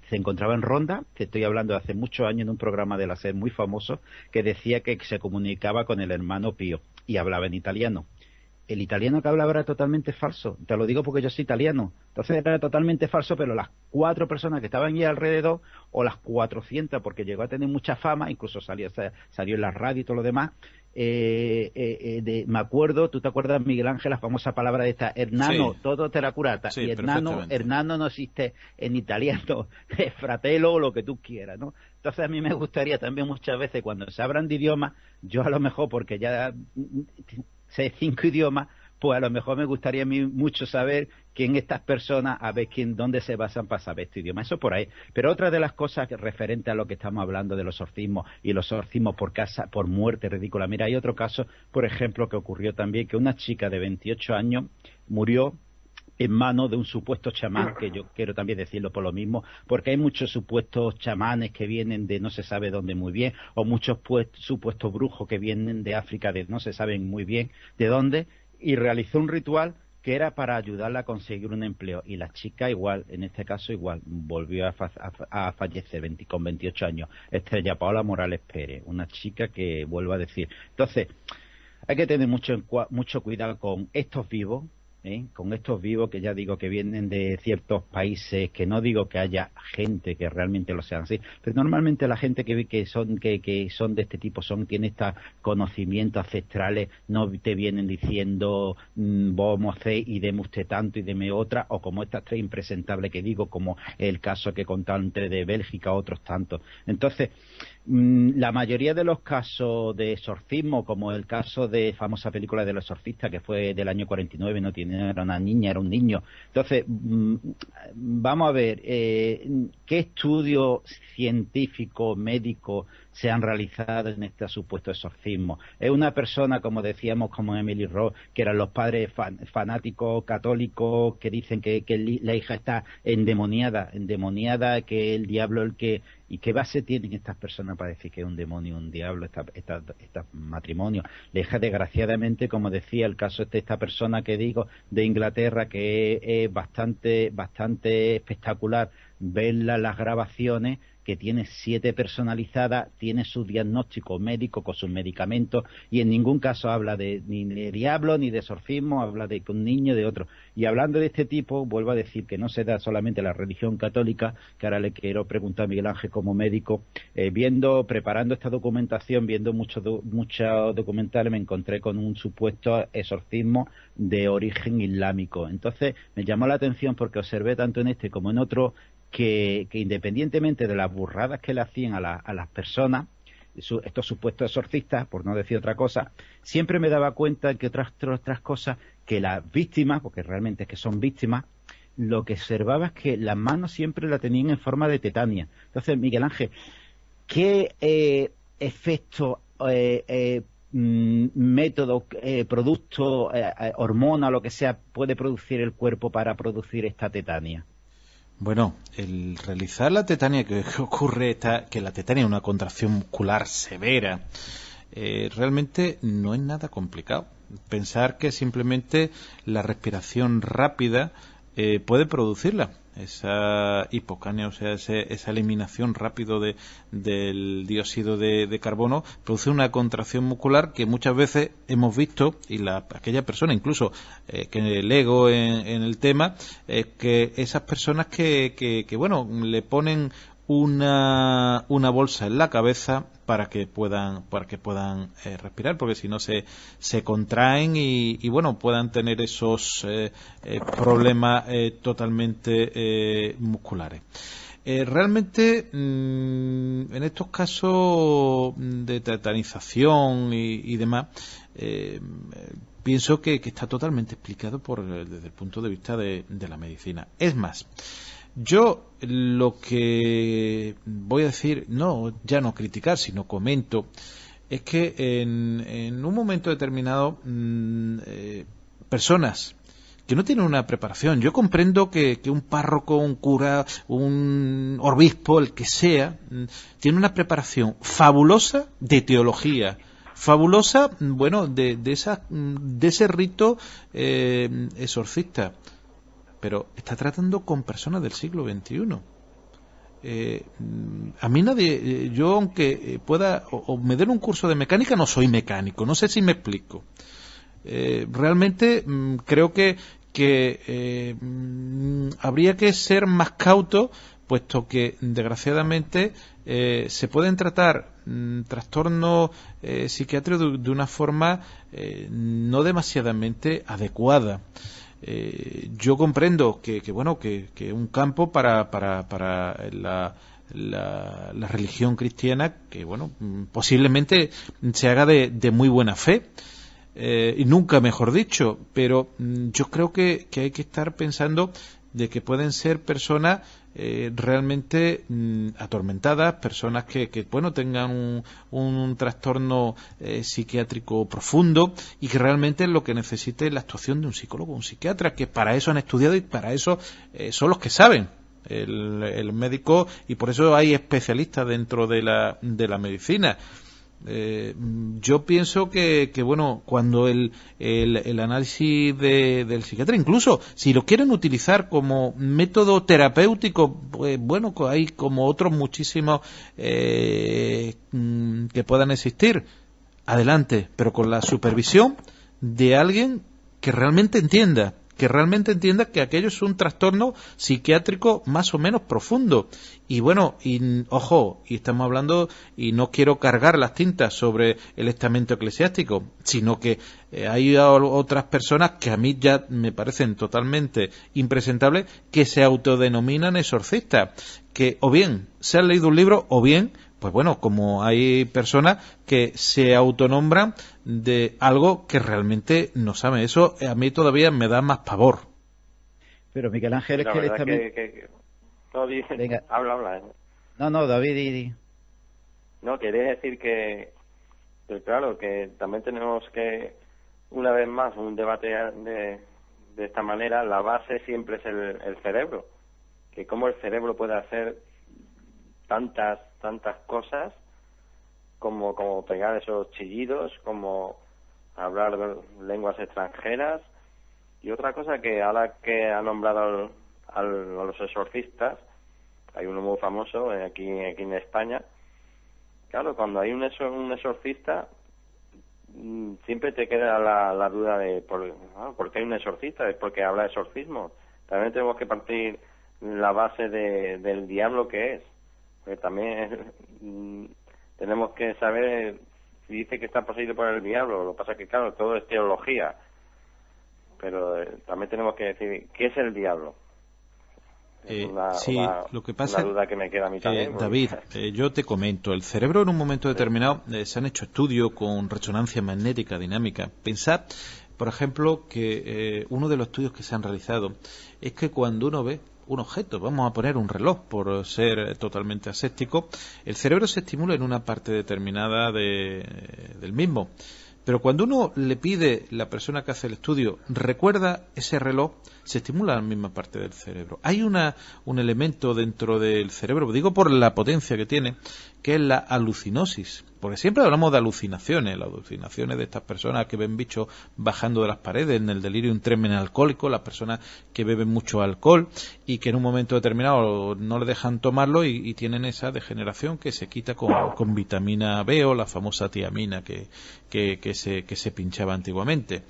se encontraba en Ronda, que estoy hablando de hace muchos años en un programa de la SER muy famoso, que decía que se comunicaba con el hermano Pío y hablaba en italiano. El italiano que hablaba era totalmente falso, te lo digo porque yo soy italiano, entonces era totalmente falso, pero las 4 personas que estaban allí alrededor, o las 400, porque llegó a tener mucha fama, incluso salió en la radio y todo lo demás, me acuerdo, ¿tú te acuerdas, Miguel Ángel, la famosa palabra de esta, Hernano, sí, todo te la curata, sí, y Hernano no existe en italiano, es fratello o lo que tú quieras, ¿no? Entonces a mí me gustaría también muchas veces cuando se hablan de idiomas, yo a lo mejor porque ya sé 5 idiomas, pues a lo mejor me gustaría a mí mucho saber quién estas personas, a ver dónde se basan para saber este idioma, eso por ahí. Pero otra de las cosas referente a lo que estamos hablando de los exorcismos y los exorcismos por muerte ridícula, mira, hay otro caso, por ejemplo, que ocurrió también, que una chica de 28 años murió en manos de un supuesto chamán, que yo quiero también decirlo por lo mismo, porque hay muchos supuestos chamanes que vienen de no se sabe dónde muy bien, o muchos supuestos brujos que vienen de África, de no se saben muy bien de dónde, y realizó un ritual que era para ayudarla a conseguir un empleo, y la chica igual, en este caso igual, volvió a fallecer con 28 años, Estrella Paola Morales Pérez, una chica que vuelvo a decir. Entonces, hay que tener mucho cuidado con estos vivos, con estos vivos que ya digo que vienen de ciertos países, que no digo que haya gente que realmente lo sean así, pero normalmente la gente que son de este tipo tiene estos conocimientos ancestrales, no te vienen diciendo vamos a hacer y deme usted tanto y deme otra, o como estas 3 impresentables que digo, como el caso que contaba entre de Bélgica, otros tantos. Entonces, la mayoría de los casos de exorcismo, como el caso de famosa película de los exorcistas, que fue del año 49, era una niña, era un niño. Entonces, vamos a ver, ¿qué estudios científicos, médicos se han realizado en este supuesto exorcismo? Es una persona, como decíamos, como Emily Rose, que eran los padres fanáticos católicos que dicen que la hija está endemoniada, que el diablo el que... ¿Y qué base tienen estas personas para decir que es un demonio, un diablo, este matrimonio? La hija, desgraciadamente, como decía, el caso de esta persona que digo, de Inglaterra, que es bastante espectacular verla las grabaciones, que tiene 7 personalizadas, tiene su diagnóstico médico con sus medicamentos, y en ningún caso habla ni de diablo ni de exorcismo, habla de un niño, de otro. Y hablando de este tipo, vuelvo a decir que no se da solamente la religión católica, que ahora le quiero preguntar a Miguel Ángel como médico, preparando esta documentación, viendo muchos documentales, me encontré con un supuesto exorcismo de origen islámico. Entonces me llamó la atención porque observé tanto en este como en otro que independientemente de las burradas que le hacían a las personas, estos supuestos exorcistas, por no decir otra cosa, siempre me daba cuenta que otras cosas, que las víctimas, porque realmente es que son víctimas, lo que observaba es que las manos siempre la tenían en forma de tetania. Entonces, Miguel Ángel, ¿qué efecto método, producto, hormona, lo que sea, puede producir el cuerpo para producir esta tetania? Bueno, el realizar la tetania, que ocurre que la tetania es una contracción muscular severa, realmente no es nada complicado. Pensar que simplemente la respiración rápida puede producirla, esa hipocania, o sea, esa eliminación rápido del dióxido de carbono, produce una contracción muscular que muchas veces hemos visto, y aquella persona incluso que lego en el tema, que esas personas que bueno, le ponen una bolsa en la cabeza para que puedan respirar, porque si no se contraen y bueno, puedan tener esos problemas totalmente musculares. Realmente en estos casos de tetanización y demás, pienso que está totalmente explicado desde el punto de vista de la medicina. Es más, yo lo que voy a decir, ya no criticar, sino comento, es que en un momento determinado personas que no tienen una preparación, yo comprendo que un párroco, un cura, un obispo, el que sea, tiene una preparación fabulosa de teología, fabulosa, bueno, de ese rito exorcista, pero está tratando con personas del siglo XXI. A mí nadie, yo aunque pueda o me den un curso de mecánica, no soy mecánico, no sé si me explico. Realmente creo que habría que ser más cauto, puesto que desgraciadamente se pueden tratar trastornos psiquiátricos de una forma no demasiadamente adecuada. Yo comprendo que un campo para la religión cristiana, que bueno, posiblemente se haga de muy buena fe, y nunca mejor dicho, pero yo creo que hay que estar pensando de que pueden ser personas realmente atormentadas, personas que bueno, tengan un trastorno psiquiátrico profundo y que realmente lo que necesite es la actuación de un psicólogo, un psiquiatra, que para eso han estudiado y para eso son los que saben, el médico, y por eso hay especialistas dentro de la medicina. Yo pienso que bueno, cuando el análisis del psiquiatra, incluso si lo quieren utilizar como método terapéutico, pues bueno, hay como otros muchísimos que puedan existir, adelante, pero con la supervisión de alguien que realmente entienda que aquello es un trastorno psiquiátrico más o menos profundo. Y bueno, ojo, y estamos hablando, y no quiero cargar las tintas sobre el estamento eclesiástico, sino que hay otras personas que a mí ya me parecen totalmente impresentables, que se autodenominan exorcistas, que o bien se han leído un libro, o bien, pues bueno, como hay personas que se autonombran de algo que realmente no saben. Eso a mí todavía me da más pavor. Pero Miguel Ángel, es que también... Venga. Habla. No, David. No, quería decir que claro, que también tenemos que, una vez más, un debate de esta manera. La base siempre es el cerebro. Que cómo el cerebro puede hacer tantas cosas como pegar esos chillidos, como hablar de lenguas extranjeras. Y otra cosa, que ahora que ha nombrado a los exorcistas, hay uno muy famoso aquí en España. Claro, cuando hay un exorcista, siempre te queda la duda de ¿por qué hay un exorcista? Es porque habla de exorcismo. También tenemos que partir la base del diablo que es. Porque también tenemos que saber si dice que está poseído por el diablo. Lo que pasa es que, claro, todo es teología. Pero también tenemos que decir, ¿qué es el diablo? Lo que pasa, una duda que me queda a mí también. David, yo te comento, el cerebro en un momento determinado, se han hecho estudios con resonancia magnética dinámica. Pensad, por ejemplo, que uno de los estudios que se han realizado es que cuando uno ve un objeto, vamos a poner un reloj por ser totalmente aséptico, el cerebro se estimula en una parte determinada del mismo. Pero cuando uno le pide, la persona que hace el estudio, recuerda ese reloj, se estimula la misma parte del cerebro. Hay un elemento dentro del cerebro, digo por la potencia que tiene, que es la alucinosis. Porque siempre hablamos de alucinaciones, las alucinaciones de estas personas que ven bichos bajando de las paredes, en el delirium tremens alcohólico, las personas que beben mucho alcohol y que en un momento determinado no le dejan tomarlo y tienen esa degeneración que se quita con vitamina B o la famosa tiamina que se pinchaba antiguamente.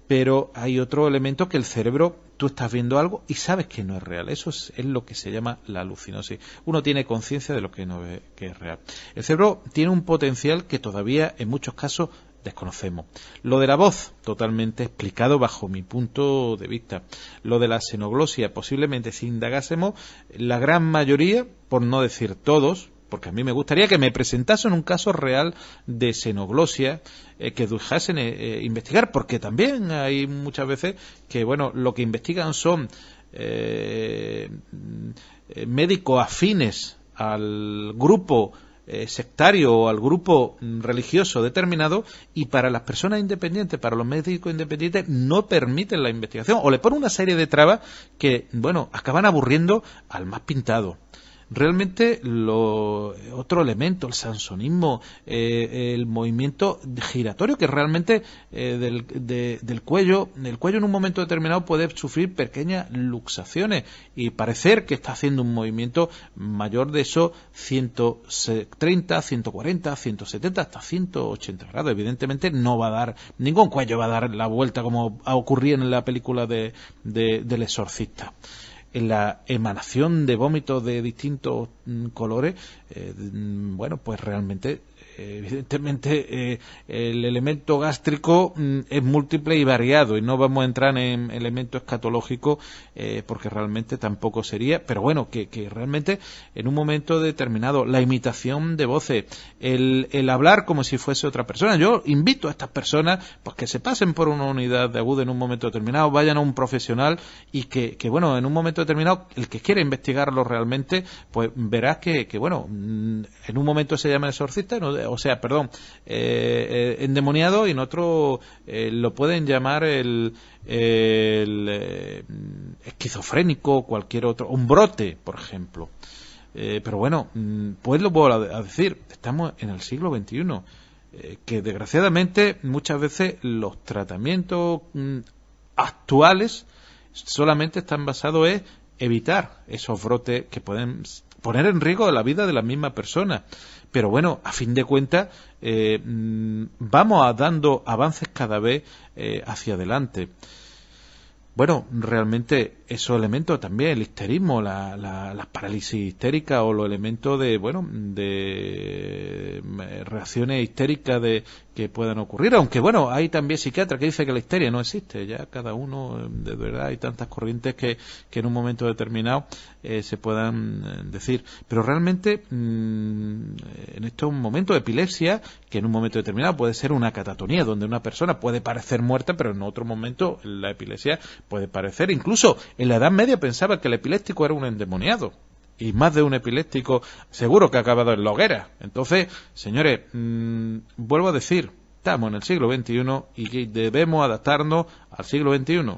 Pero hay otro elemento que el cerebro, tú estás viendo algo y sabes que no es real. Eso es lo que se llama la alucinosis. Uno tiene conciencia de lo que no es, que es real. El cerebro tiene un potencial que todavía en muchos casos desconocemos. Lo de la voz, totalmente explicado bajo mi punto de vista. Lo de la xenoglosia, posiblemente si indagásemos, la gran mayoría, por no decir todos, porque a mí me gustaría que me presentasen un caso real de xenoglosia que dejasen investigar, porque también hay muchas veces que, bueno, lo que investigan son médicos afines al grupo sectario o al grupo religioso determinado, y para las personas independientes, para los médicos independientes, no permiten la investigación o le ponen una serie de trabas que, bueno, acaban aburriendo al más pintado. Realmente otro elemento, el sansonismo, el movimiento giratorio, que realmente del cuello, el cuello en un momento determinado puede sufrir pequeñas luxaciones y parecer que está haciendo un movimiento mayor de esos 130, 140, 170 hasta 180 grados. Evidentemente no va a dar, ningún cuello va a dar la vuelta como ha ocurrido en la película del Exorcista. En la emanación de vómitos de distintos colores, bueno, pues realmente, evidentemente, el elemento gástrico es múltiple y variado, y no vamos a entrar en elementos escatológicos porque realmente tampoco sería, pero bueno, que realmente en un momento determinado, la imitación de voces, el hablar como si fuese otra persona. Yo invito a estas personas pues que se pasen por una unidad de agudo en un momento determinado, vayan a un profesional y que bueno, en un momento determinado, el que quiera investigarlo realmente, pues verás que bueno, en un momento se llama exorcista, endemoniado, y en otro lo pueden llamar el esquizofrénico, cualquier otro, un brote, por ejemplo. Pero bueno, pues lo puedo a decir, estamos en el siglo XXI, que desgraciadamente muchas veces los tratamientos actuales solamente están basados en evitar esos brotes que pueden poner en riesgo la vida de la misma persona. Pero bueno, a fin de cuentas, vamos dando avances cada vez hacia adelante. Bueno, realmente esos elementos también, el histerismo, la parálisis histérica o los elementos de reacciones histéricas que puedan ocurrir, aunque bueno, hay también psiquiatras que dicen que la histeria no existe, ya cada uno, de verdad, hay tantas corrientes que en un momento determinado se puedan decir, pero realmente en estos momentos de epilepsia, que en un momento determinado puede ser una catatonía, donde una persona puede parecer muerta, pero en otro momento la epilepsia puede parecer, incluso en la Edad Media pensaba que el epiléptico era un endemoniado, y más de un epiléptico seguro que ha acabado en la hoguera. Entonces, señores, vuelvo a decir, estamos en el siglo XXI y debemos adaptarnos al siglo XXI.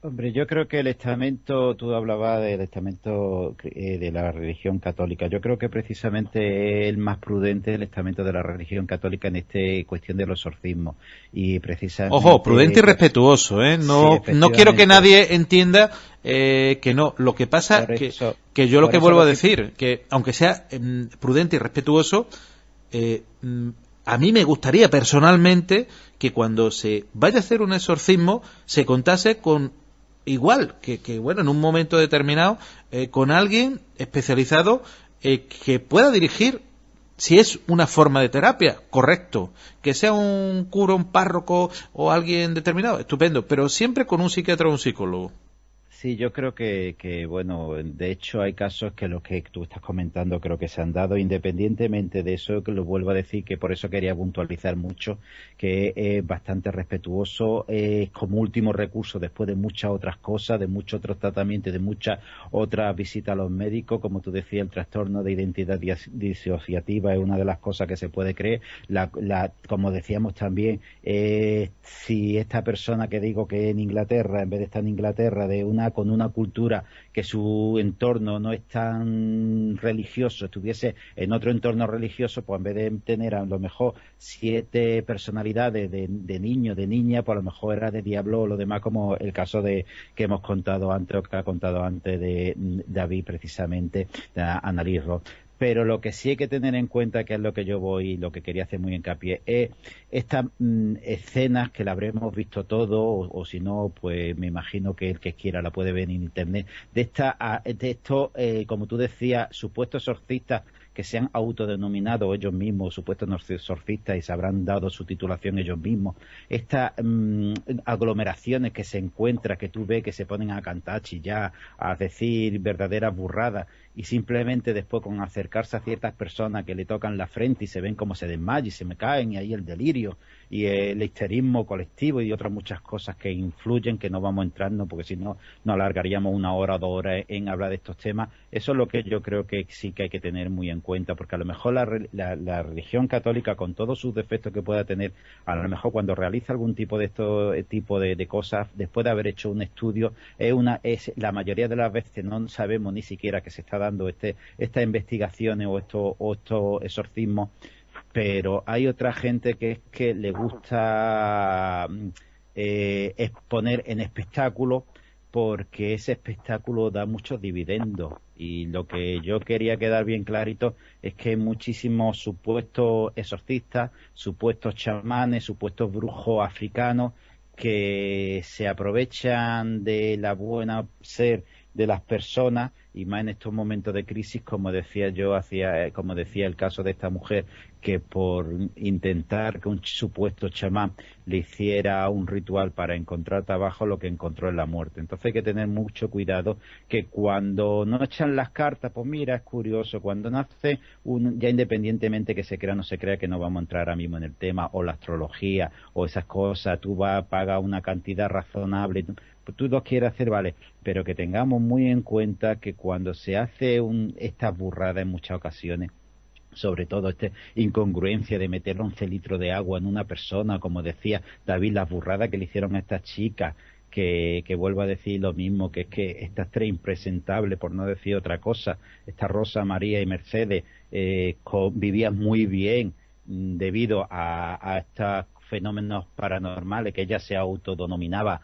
Hombre, yo creo que el estamento, tú hablabas del estamento de la religión católica. Yo creo que precisamente es el más prudente el estamento de la religión católica en esta cuestión de los exorcismos. Y precisamente... Ojo, prudente y respetuoso, ¿eh? No, sí, no quiero que nadie entienda que no. Lo que pasa que yo lo que vuelvo a decir, que aunque sea prudente y respetuoso, a mí me gustaría personalmente que cuando se vaya a hacer un exorcismo se contase con igual que bueno, en un momento determinado, con alguien especializado que pueda dirigir, si es una forma de terapia, correcto, que sea un cura, un párroco o alguien determinado, estupendo, pero siempre con un psiquiatra o un psicólogo. Sí, yo creo que, bueno, de hecho hay casos que los que tú estás comentando creo que se han dado independientemente de eso, que lo vuelvo a decir, que por eso quería puntualizar mucho, que es bastante respetuoso, como último recurso después de muchas otras cosas, de muchos otros tratamientos, de muchas otras visitas a los médicos, como tú decías, el trastorno de identidad disociativa es una de las cosas que se puede creer, como decíamos también, si esta persona que digo que en Inglaterra, en vez de estar en Inglaterra, con una cultura que su entorno no es tan religioso, estuviese en otro entorno religioso, pues en vez de tener a lo mejor 7 personalidades de niño, de niña, pues a lo mejor era de diablo o lo demás, como el caso de que hemos contado antes, o que ha contado antes de David, precisamente, de Annalise Ross. Pero lo que sí hay que tener en cuenta, que es lo que yo voy, lo que quería hacer muy hincapié, es estas escenas que la habremos visto todo, o si no, pues me imagino que el que quiera la puede ver en internet, de estos, como tú decías, supuestos exorcistas que se han autodenominado ellos mismos supuestos exorcistas y se habrán dado su titulación ellos mismos. Estas aglomeraciones que se encuentran, que tú ves que se ponen a cantar, chillar, a decir verdaderas burradas, y simplemente después con acercarse a ciertas personas que le tocan la frente y se ven como se desmayan y se me caen, y ahí el delirio y el histerismo colectivo y otras muchas cosas que influyen, que no vamos a entrarnos porque si no nos alargaríamos 1 hora o 2 horas en hablar de estos temas. Eso es lo que yo creo que sí que hay que tener muy en cuenta, porque a lo mejor la religión católica, con todos sus defectos que pueda tener, a lo mejor cuando realiza algún tipo de de cosas, después de haber hecho un estudio, la mayoría de las veces no sabemos ni siquiera que se está dando estas investigaciones o estos exorcismos, pero hay otra gente que es que le gusta exponer en espectáculo, porque ese espectáculo da muchos dividendos, y lo que yo quería quedar bien clarito es que hay muchísimos supuestos exorcistas, supuestos chamanes, supuestos brujos africanos que se aprovechan de la buena ser de las personas, y más en estos momentos de crisis, como decía como decía el caso de esta mujer, que por intentar que un supuesto chamán le hiciera un ritual para encontrar trabajo, lo que encontró es la muerte. Entonces hay que tener mucho cuidado, que cuando no echan las cartas, pues mira, es curioso, cuando nace ya independientemente que se crea o no se crea, que no vamos a entrar ahora mismo en el tema, o la astrología o esas cosas, tú vas a pagar una cantidad razonable, pues tú lo quieres hacer, vale, pero que tengamos muy en cuenta que cuando se hace estas burradas en muchas ocasiones, sobre todo esta incongruencia de meter 11 litros de agua en una persona, como decía David, las burradas que le hicieron a estas chicas, que vuelvo a decir lo mismo, que es que estas 3 impresentables, por no decir otra cosa, esta Rosa, María y Mercedes, vivían muy bien debido a estos fenómenos paranormales, que ella se autodenominaba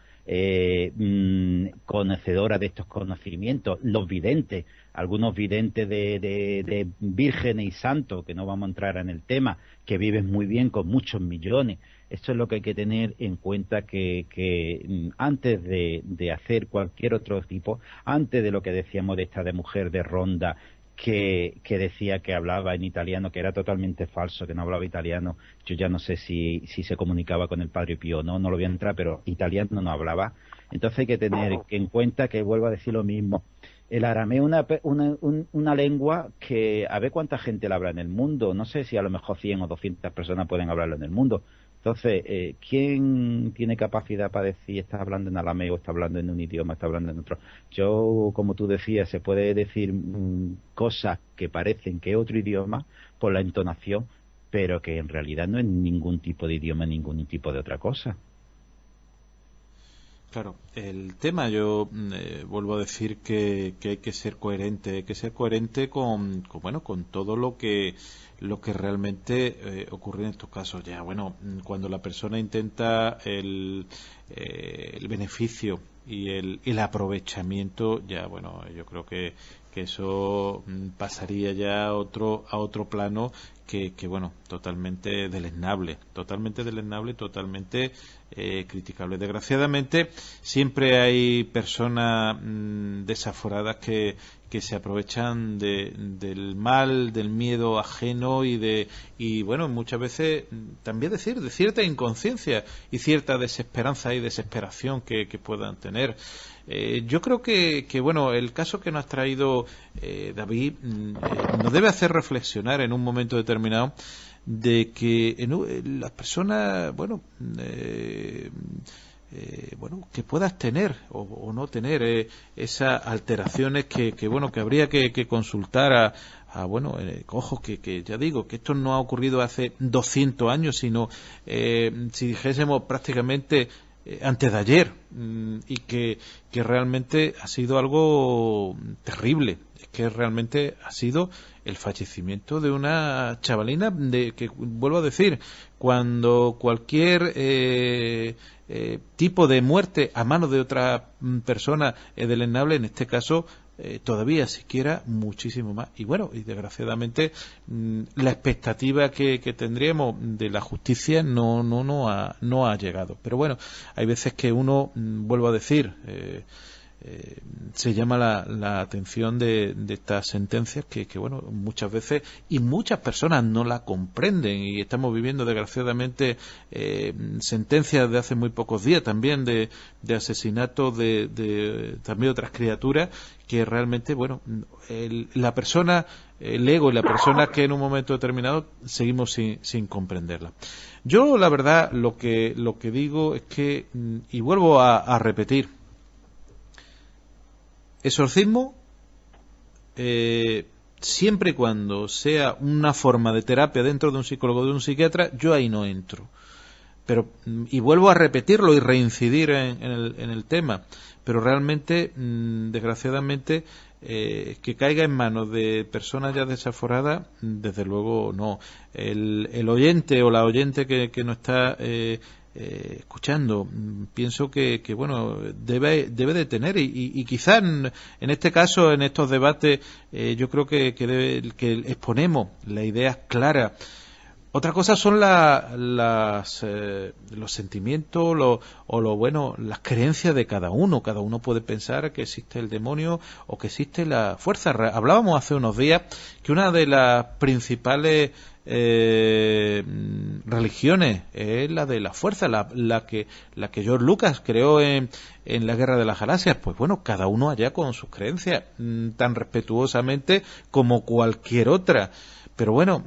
conocedora de estos conocimientos. Los videntes, algunos videntes de vírgenes y santos, que no vamos a entrar en el tema, que viven muy bien con muchos millones. Esto es lo que hay que tener en cuenta, que antes de hacer cualquier otro tipo, antes de lo que decíamos de esta de mujer de Ronda, que decía que hablaba en italiano, que era totalmente falso, que no hablaba italiano. Yo ya no sé si se comunicaba con el Padre Pío, no lo voy a entrar, pero italiano no hablaba. Entonces hay que tener en cuenta que, vuelvo a decir lo mismo, el arameo es una lengua que a ver cuánta gente la habla en el mundo. No sé si a lo mejor 100 o 200 personas pueden hablarlo en el mundo. Entonces, ¿quién tiene capacidad para decir está hablando en arameo, está hablando en un idioma, está hablando en otro? Yo, como tú decías, se puede decir cosas que parecen que es otro idioma por la entonación, pero que en realidad no es ningún tipo de idioma, ningún tipo de otra cosa. Claro, el tema, yo vuelvo a decir que hay que ser coherente, con todo lo que realmente ocurre en estos casos. Ya, bueno, cuando la persona intenta el beneficio y el aprovechamiento, ya, bueno, yo creo que eso pasaría ya a otro plano que bueno, totalmente deleznable, totalmente criticable. Desgraciadamente siempre hay personas desaforadas que se aprovechan del mal, del miedo ajeno y bueno, muchas veces también de cierta inconsciencia y cierta desesperanza y desesperación que puedan tener. Yo creo que, bueno, el caso que nos ha traído David nos debe hacer reflexionar en un momento determinado de que las personas, bueno, que puedas tener o no tener esas alteraciones que bueno, que habría que consultar ojo, que ya digo, que esto no ha ocurrido hace 200 años, sino si dijésemos prácticamente antes de ayer, y que realmente ha sido algo terrible. Es que realmente ha sido el fallecimiento de una chavalina que, vuelvo a decir, cuando cualquier tipo de muerte a manos de otra persona es deleznable, en este caso todavía siquiera muchísimo más. Y bueno, y desgraciadamente la expectativa que tendríamos de la justicia no ha llegado. Pero bueno, hay veces que uno, vuelvo a decir, se llama la atención de estas sentencias que bueno, muchas veces y muchas personas no la comprenden, y estamos viviendo desgraciadamente sentencias de hace muy pocos días también de asesinatos de también otras criaturas que realmente, bueno, la persona, el ego y la persona que en un momento determinado seguimos sin comprenderla. Yo la verdad lo que digo es que, y vuelvo a repetir, exorcismo, siempre y cuando sea una forma de terapia dentro de un psicólogo o de un psiquiatra, yo ahí no entro. Pero, y vuelvo a repetirlo y reincidir en el tema, pero realmente, desgraciadamente, que caiga en manos de personas ya desaforadas, desde luego no. El oyente o la oyente que no está escuchando, pienso que bueno, debe de tener, y quizás en este caso, en estos debates, yo creo que exponemos las ideas claras. Otra cosa son los sentimientos las creencias de cada uno. Cada uno puede pensar que existe el demonio o que existe la fuerza. Hablábamos hace unos días que una de las principales religiones es la de la fuerza, la que George Lucas creó en la Guerra de las Galaxias. Pues bueno, cada uno allá con sus creencias, tan respetuosamente como cualquier otra. Pero bueno,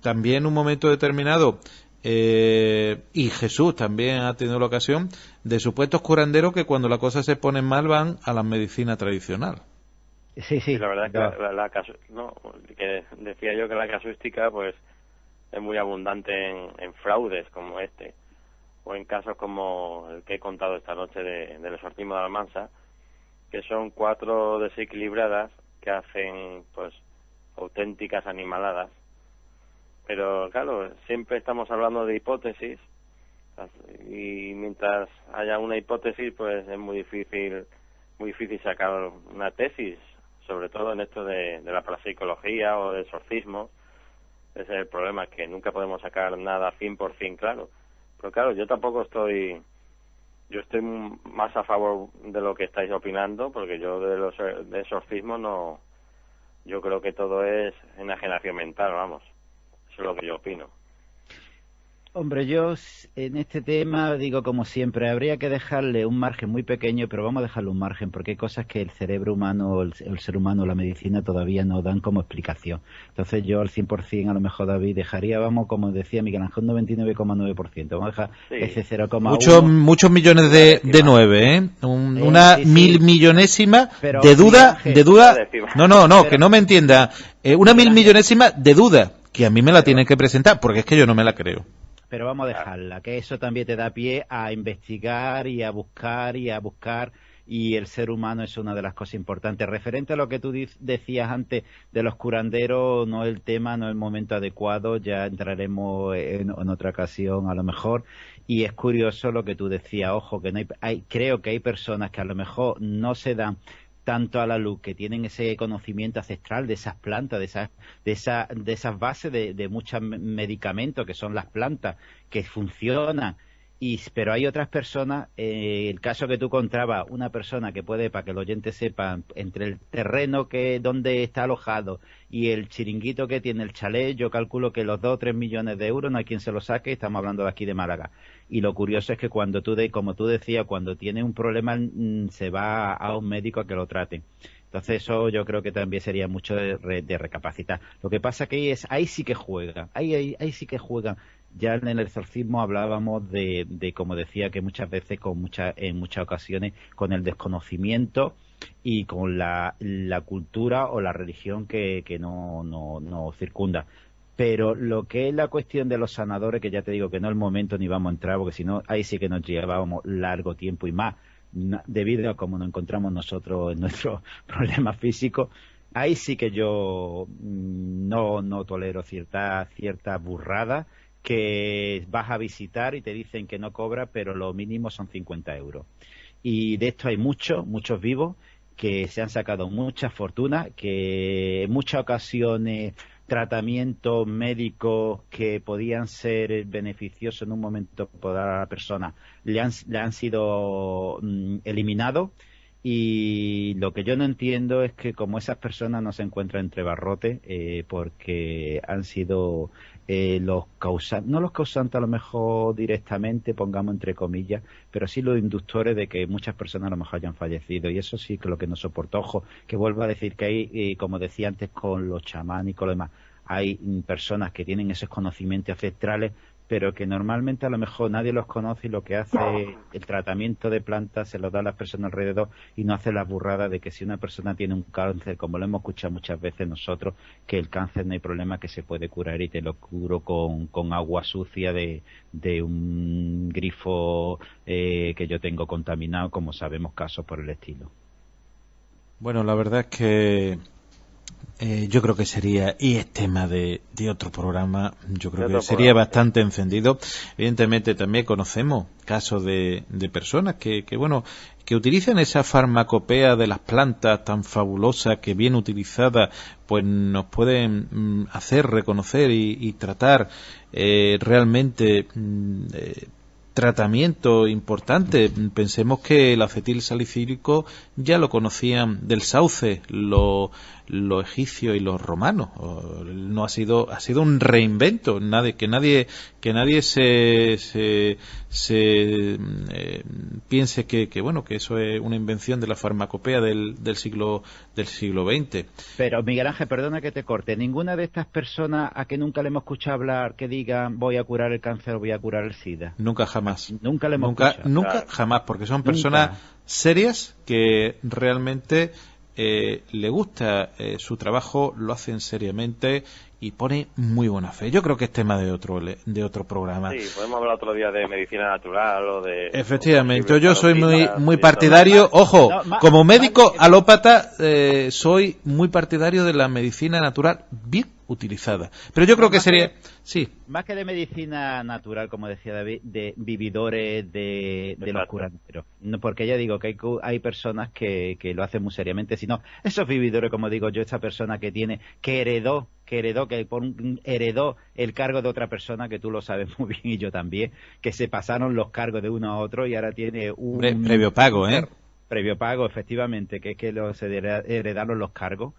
también en un momento determinado, y Jesús también ha tenido la ocasión de supuestos curanderos que cuando la cosa se pone mal van a la medicina tradicional. Sí. La verdad es que decía yo que la casuística pues es muy abundante en fraudes como este, o en casos como el que he contado esta noche del exorcismo de Almansa, que son 4 desequilibradas que hacen pues auténticas animaladas. Pero claro, siempre estamos hablando de hipótesis, y mientras haya una hipótesis pues es muy difícil sacar una tesis, sobre todo en esto de la parapsicología o del exorcismo. Ese es el problema, que nunca podemos sacar nada 100% claro. Pero claro, yo estoy más a favor de lo que estáis opinando, porque yo de exorcismo no. Yo creo que todo es enajenación mental, vamos. Eso es lo que yo opino. Hombre, yo en este tema digo, como siempre, habría que dejarle un margen muy pequeño, pero vamos a dejarle un margen, porque hay cosas que el cerebro humano, el ser humano, la medicina todavía no dan como explicación. Entonces yo al 100%, a lo mejor, David, dejaría, como decía Miguel Ángel, un 99,9%. Vamos a dejar ese 0,1%. Muchos millones de 9, ¿eh? Una mil millonésima pero, de duda. No, pero, que no me entienda. Una mil millonésima de duda, que a mí me la tienen que presentar, porque es que yo no me la creo. Pero vamos a dejarla, que eso también te da pie a investigar y a buscar, y el ser humano es una de las cosas importantes. Referente a lo que tú decías antes de los curanderos, no es el tema, no es el momento adecuado, ya entraremos en otra ocasión a lo mejor. Y es curioso lo que tú decías, ojo, que creo que hay personas que a lo mejor no se dan tanto a la luz, que tienen ese conocimiento ancestral de esas plantas, de esas bases de muchos medicamentos que son las plantas, que funcionan Pero hay otras personas, el caso que tú contabas, una persona que puede, para que los oyentes sepan, entre el terreno donde está alojado y el chiringuito que tiene el chalet, yo calculo que los 2 o 3 millones de euros no hay quien se lo saque, estamos hablando de aquí de Málaga. Y lo curioso es que cuando como tú decías, cuando tiene un problema, se va a un médico a que lo trate. Entonces eso yo creo que también sería mucho de recapacitar. Lo que pasa que ahí sí que juegan, ahí sí que juegan. Ya en el exorcismo hablábamos de como decía, que muchas veces, en muchas ocasiones, con el desconocimiento y con la cultura o la religión que no circunda. Pero lo que es la cuestión de los sanadores, que ya te digo que no es el momento ni vamos a entrar, porque si no, ahí sí que nos llevábamos largo tiempo y más, debido a cómo nos encontramos nosotros en nuestros problemas físicos. Ahí sí que yo no tolero cierta burrada, que vas a visitar y te dicen que no cobra, pero lo mínimo son 50 euros. Y de esto hay muchos vivos que se han sacado muchas fortunas, que en muchas ocasiones tratamientos médicos que podían ser beneficiosos en un momento para la persona le han sido eliminados. Y lo que yo no entiendo es que como esas personas no se encuentran entre barrotes, porque han sido los causantes, no los causantes a lo mejor directamente, pongamos entre comillas, pero sí los inductores de que muchas personas a lo mejor hayan fallecido. Y eso sí que es lo que no soporto. Ojo, que vuelvo a decir que hay, como decía antes, con los chamanes y con lo demás, hay personas que tienen esos conocimientos ancestrales, pero que normalmente a lo mejor nadie los conoce, y lo que hace el tratamiento de plantas se lo da a las personas alrededor y no hace la burrada de que si una persona tiene un cáncer, como lo hemos escuchado muchas veces nosotros, que el cáncer no hay problema, que se puede curar y te lo curo con agua sucia de un grifo que yo tengo contaminado, como sabemos casos por el estilo. Bueno, la verdad es que yo creo que sería, y es tema de otro programa, yo creo que sería bastante encendido. Evidentemente también conocemos casos de personas que utilizan esa farmacopea de las plantas tan fabulosa, que bien utilizada pues nos pueden hacer reconocer y tratar realmente tratamiento importante. Pensemos que el acetil salicílico ya lo conocían del sauce los egipcios y los romanos. No ha sido un reinvento. Que nadie se piense que eso es una invención de la farmacopea del siglo XX. Pero Miguel Ángel, perdona que te corte. Ninguna de estas personas a que nunca le hemos escuchado hablar que digan voy a curar el cáncer o voy a curar el SIDA. Nunca jamás. Nunca le hemos escuchado. Nunca jamás, porque son personas serias que realmente le gusta su trabajo, lo hacen seriamente y pone muy buena fe. Yo creo que es tema de otro programa. Sí, podemos hablar otro día de medicina natural o de... Efectivamente, yo soy muy partidario, como médico alópata, soy muy partidario de la medicina natural bien utilizada. Pero yo creo que sería... Sí. Más que de medicina natural, como decía David, de vividores de los curanderos. No, porque ya digo que hay personas que lo hacen muy seriamente. Sino esos vividores, como digo yo, esa persona que heredó el cargo de otra persona, que tú lo sabes muy bien y yo también, que se pasaron los cargos de uno a otro y ahora tiene un... Previo pago, Previo pago, efectivamente, que es que se heredaron los cargos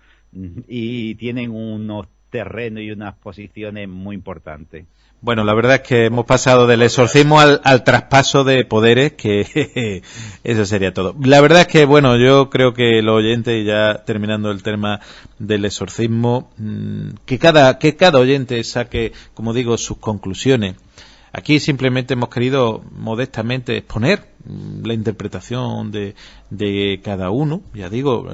y tienen unos terrenos y unas posiciones muy importantes. Bueno, la verdad es que hemos pasado del exorcismo al traspaso de poderes, que eso sería todo. La verdad es que, yo creo que los oyentes, ya terminando el tema del exorcismo, que cada oyente saque, como digo, sus conclusiones. Aquí simplemente hemos querido modestamente exponer la interpretación de cada uno. Ya digo,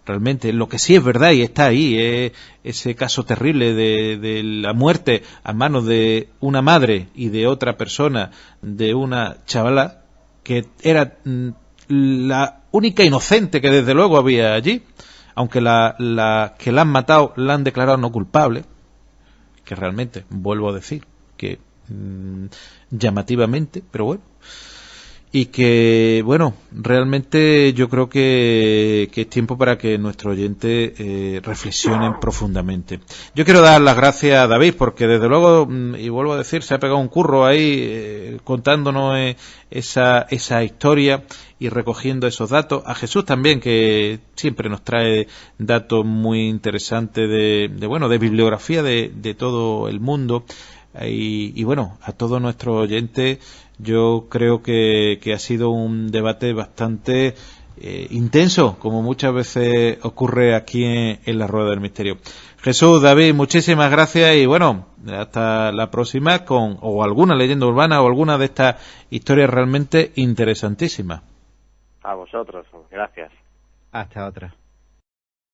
realmente lo que sí es verdad y está ahí es ese caso terrible de la muerte a manos de una madre y de otra persona, de una chavala que era la única inocente que desde luego había allí, aunque la que la han matado la han declarado no culpable, que realmente, vuelvo a decir, que llamativamente, pero bueno. y que, bueno, realmente yo creo que es tiempo para que nuestros oyentes reflexionen profundamente. Yo quiero dar las gracias a David, porque desde luego, y vuelvo a decir, se ha pegado un curro ahí contándonos esa historia y recogiendo esos datos. A Jesús también, que siempre nos trae datos muy interesantes de bibliografía de todo el mundo. Y bueno, a todos nuestros oyentes, yo creo que ha sido un debate bastante intenso, como muchas veces ocurre aquí en la Rueda del Misterio. Jesús, David, muchísimas gracias y bueno, hasta la próxima con o alguna leyenda urbana o alguna de estas historias realmente interesantísimas. A vosotros, gracias. Hasta otra.